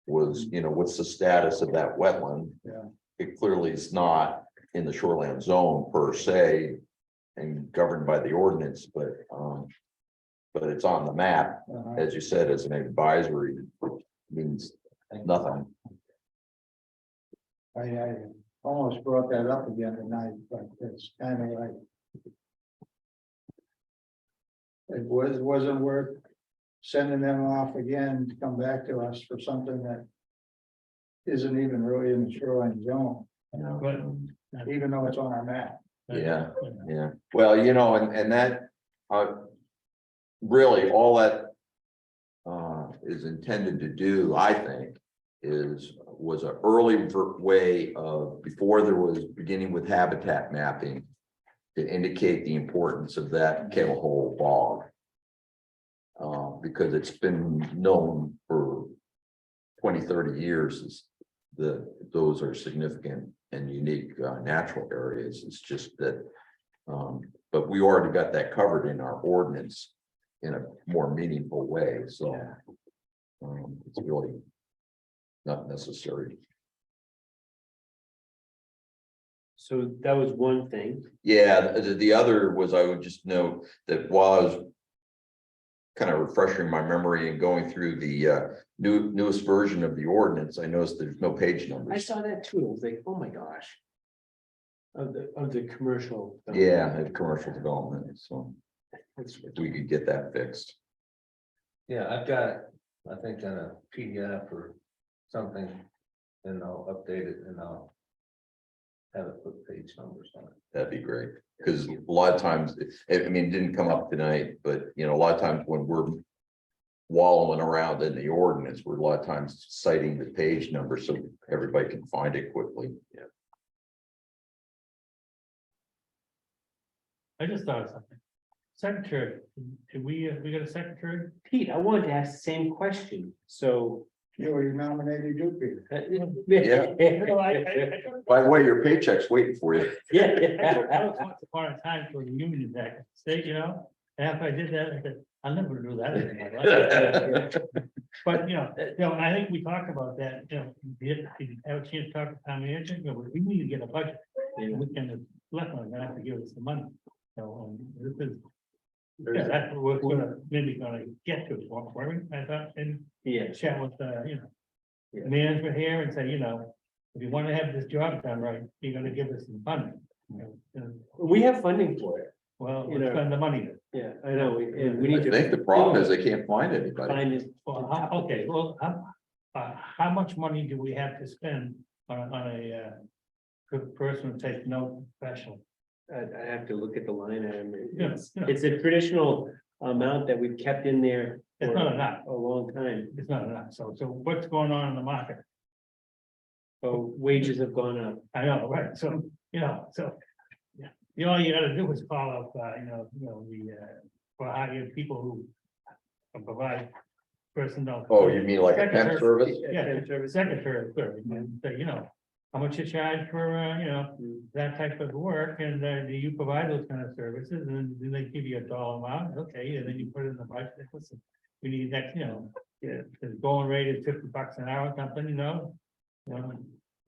Was, what's the status of that wetland? Yeah. It clearly is not in the shoreline zone per se and governed by the ordinance, but but it's on the map, Uh-huh. as you said, as an advisory, means nothing. I almost brought that up again tonight, but it's kind of like. Wasn't worth sending them off again to come back to us for something that. Isn't even really in the shoreline zone, You know? But. even though it's on our map. Yeah. Yeah, well, you know, and that, really, all that. Is intended to do, I think, was an early way of, before there was beginning with habitat mapping. To indicate the importance of that Kettle Hole bog. Because it's been known for 20-30 years, those are significant and unique natural areas. It's just that, but we already got that covered in our ordinance in a more meaningful way, so it's really not necessary. So that was one thing. Yeah, the other was, I would just note that while I was kind of refreshing my memory and going through the newest version of the ordinance, I noticed there's no page numbers. I saw that too. I was like, oh my gosh. Of the commercial. Yeah, and commercial development, so That's if we could get that fixed. Yeah, I've got, I think, on a PDF or something, and I'll update it and I'll. Have it put page numbers on it. That'd be great, because a lot of times, I mean, it didn't come up tonight, but you know, a lot of times when we're. Wallowing around in the ordinance, we're a lot of times citing the page number so everybody can find it quickly. Yeah. I just thought of something. Secretary, did we got a secretary? Pete, I wanted to ask the same question, so. You already nominated you, Peter. By the way, your paycheck's waiting for you. I was once upon a time for the union back in the state, you know, and after I did that, I said, I'll never do that in my life. But, you know, I think we talked about that, you know, did have a chance to talk to town manager, you know, we need to get a budget. And we can, luckily, gonna have to give us the money, so, this is. Yeah, that's what we're maybe gonna get to, weren't we? I thought, and Yeah, chat with, you know. Yeah. Management here and say, you know, if you wanna have this job done right, you're gonna give us some funding. You know, we have funding for it. well, You let's know. spend the money. Yeah, I know, and we I need to. think the problem is they can't find anybody. Find it. Well, okay, well, how much money do we have to spend on a person who takes no professional? I have to look at the line item. Yeah, It's yeah. it's a traditional amount that we've kept in there It's for not enough, a long time. it's not enough, so what's going on in the market? So wages have gone up. I know, right, so, you know, so. Yeah, you know, all you gotta do is call up, for hiring people who provide personnel. Oh, you mean like a temp Secretary. service? Yeah, secretary, clerk, and say, you know, how much you charge for, that type of work, and do you provide those kind of services, and then they give you a dollar amount, okay, and then you put it in the budget, listen. We need that, you know, the going rate is $50 an hour, something, you know.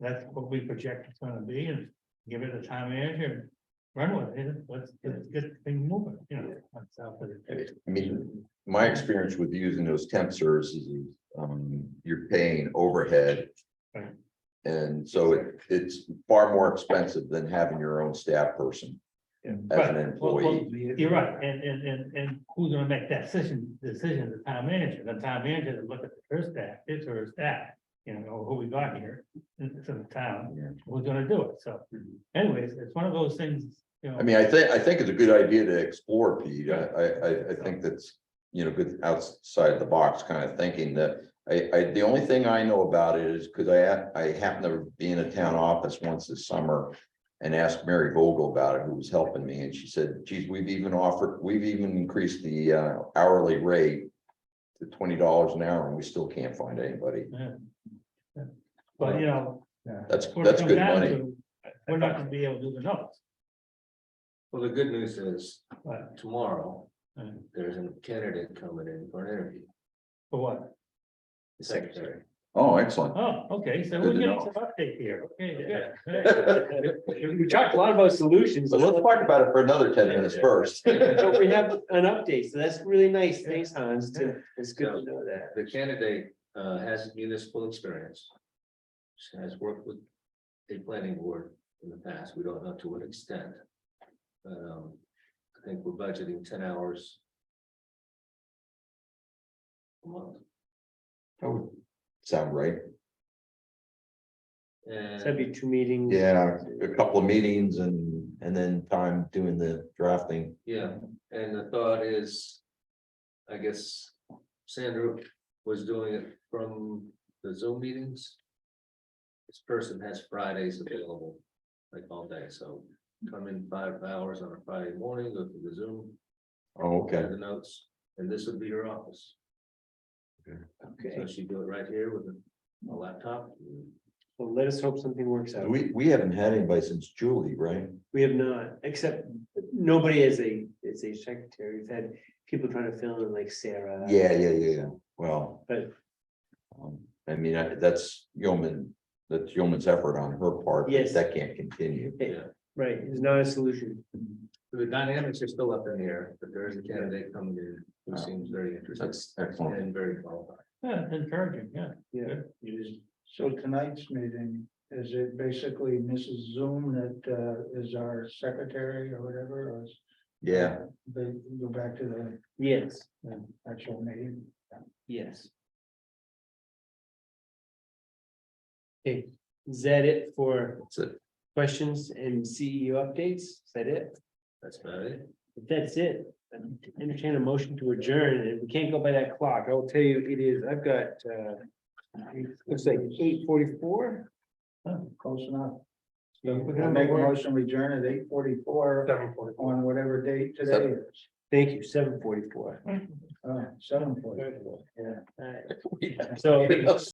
That's what we project it's gonna be, and give it a time manager, and run with it, let's get things moving, you know. That's how it- I mean, my experience with using those temp services is, you're paying overhead. Right. And so it's far more expensive than having your own staff person as an Right, well, employee. you're right, and who's gonna make that decision, the town manager, to look at her staff, his or her staff. You know, who we got here, it's in the town, Yeah. who's gonna do it, so anyways, it's one of those things, you know. I mean, I think it's a good idea to explore, Pete. I think that's, you know, good outside the box kind of thinking that. The only thing I know about it is because I happened to be in a town office once this summer. And asked Mary Vogel about it, who was helping me, and she said, geez, we've even increased the hourly rate. To $20 an hour, and we still can't find anybody. Yeah. Yeah. But, you know. That's what it comes good down money. to, we're not gonna be able to do the notes, Well, the good news is but, tomorrow, uh, there's a candidate coming in for an interview, for what? the secretary. Oh, excellent. Oh, okay, so Good we're to getting know. some update here, okay, good. We talked a lot about solutions. But let's talk about it for another 10 minutes first. But we have an update, so that's really nice. Thanks, Hans. It's good to know that. The candidate has municipal experience. She has worked with a planning board in the past. We don't know to what extent. But I think we're budgeting 10 hours a month. That would sound right. So And that'd be 2 meetings. Yeah, a couple of meetings and then time doing the drafting. yeah, and the thought is, I guess Sandra was doing it from the Zoom meetings. This person has Fridays available, like all day, so come in 5 hours on a Friday morning, go through the Zoom, Oh, get okay. the notes, and this would be her office. Okay, So she'd do it right here with a laptop. well, let us hope something works out. We haven't had anybody since Julie, right? We have not, except nobody as a secretary. We've had people trying to fill in like Sarah. Yeah. Well. But- I mean, that's yeoman's effort on her part. but Yes. That can't continue. Yeah, Right, it's not a solution. the dynamics are still up in the air, but there is a candidate coming in who seems very interested That's excellent. and very qualified. Yeah, it's encouraging, yeah. Yeah. So tonight's meeting, is it basically Mrs. Zoom that is our secretary or whatever, or is? Yeah, They go back to the Yes, actual meeting? yes. Okay, is that it for that's it. questions and CEO updates? Is that it? That's about it. If that's it, then entertain a motion to adjourn, and we can't go by that clock. I will tell you, it is, I've got, looks like 8:44. Close enough. So we're gonna I'll make a work- motion, we adjourn at 8:44 7:44. on whatever date today is. Thank you, 7:44. 7:44. Yeah. All right. So.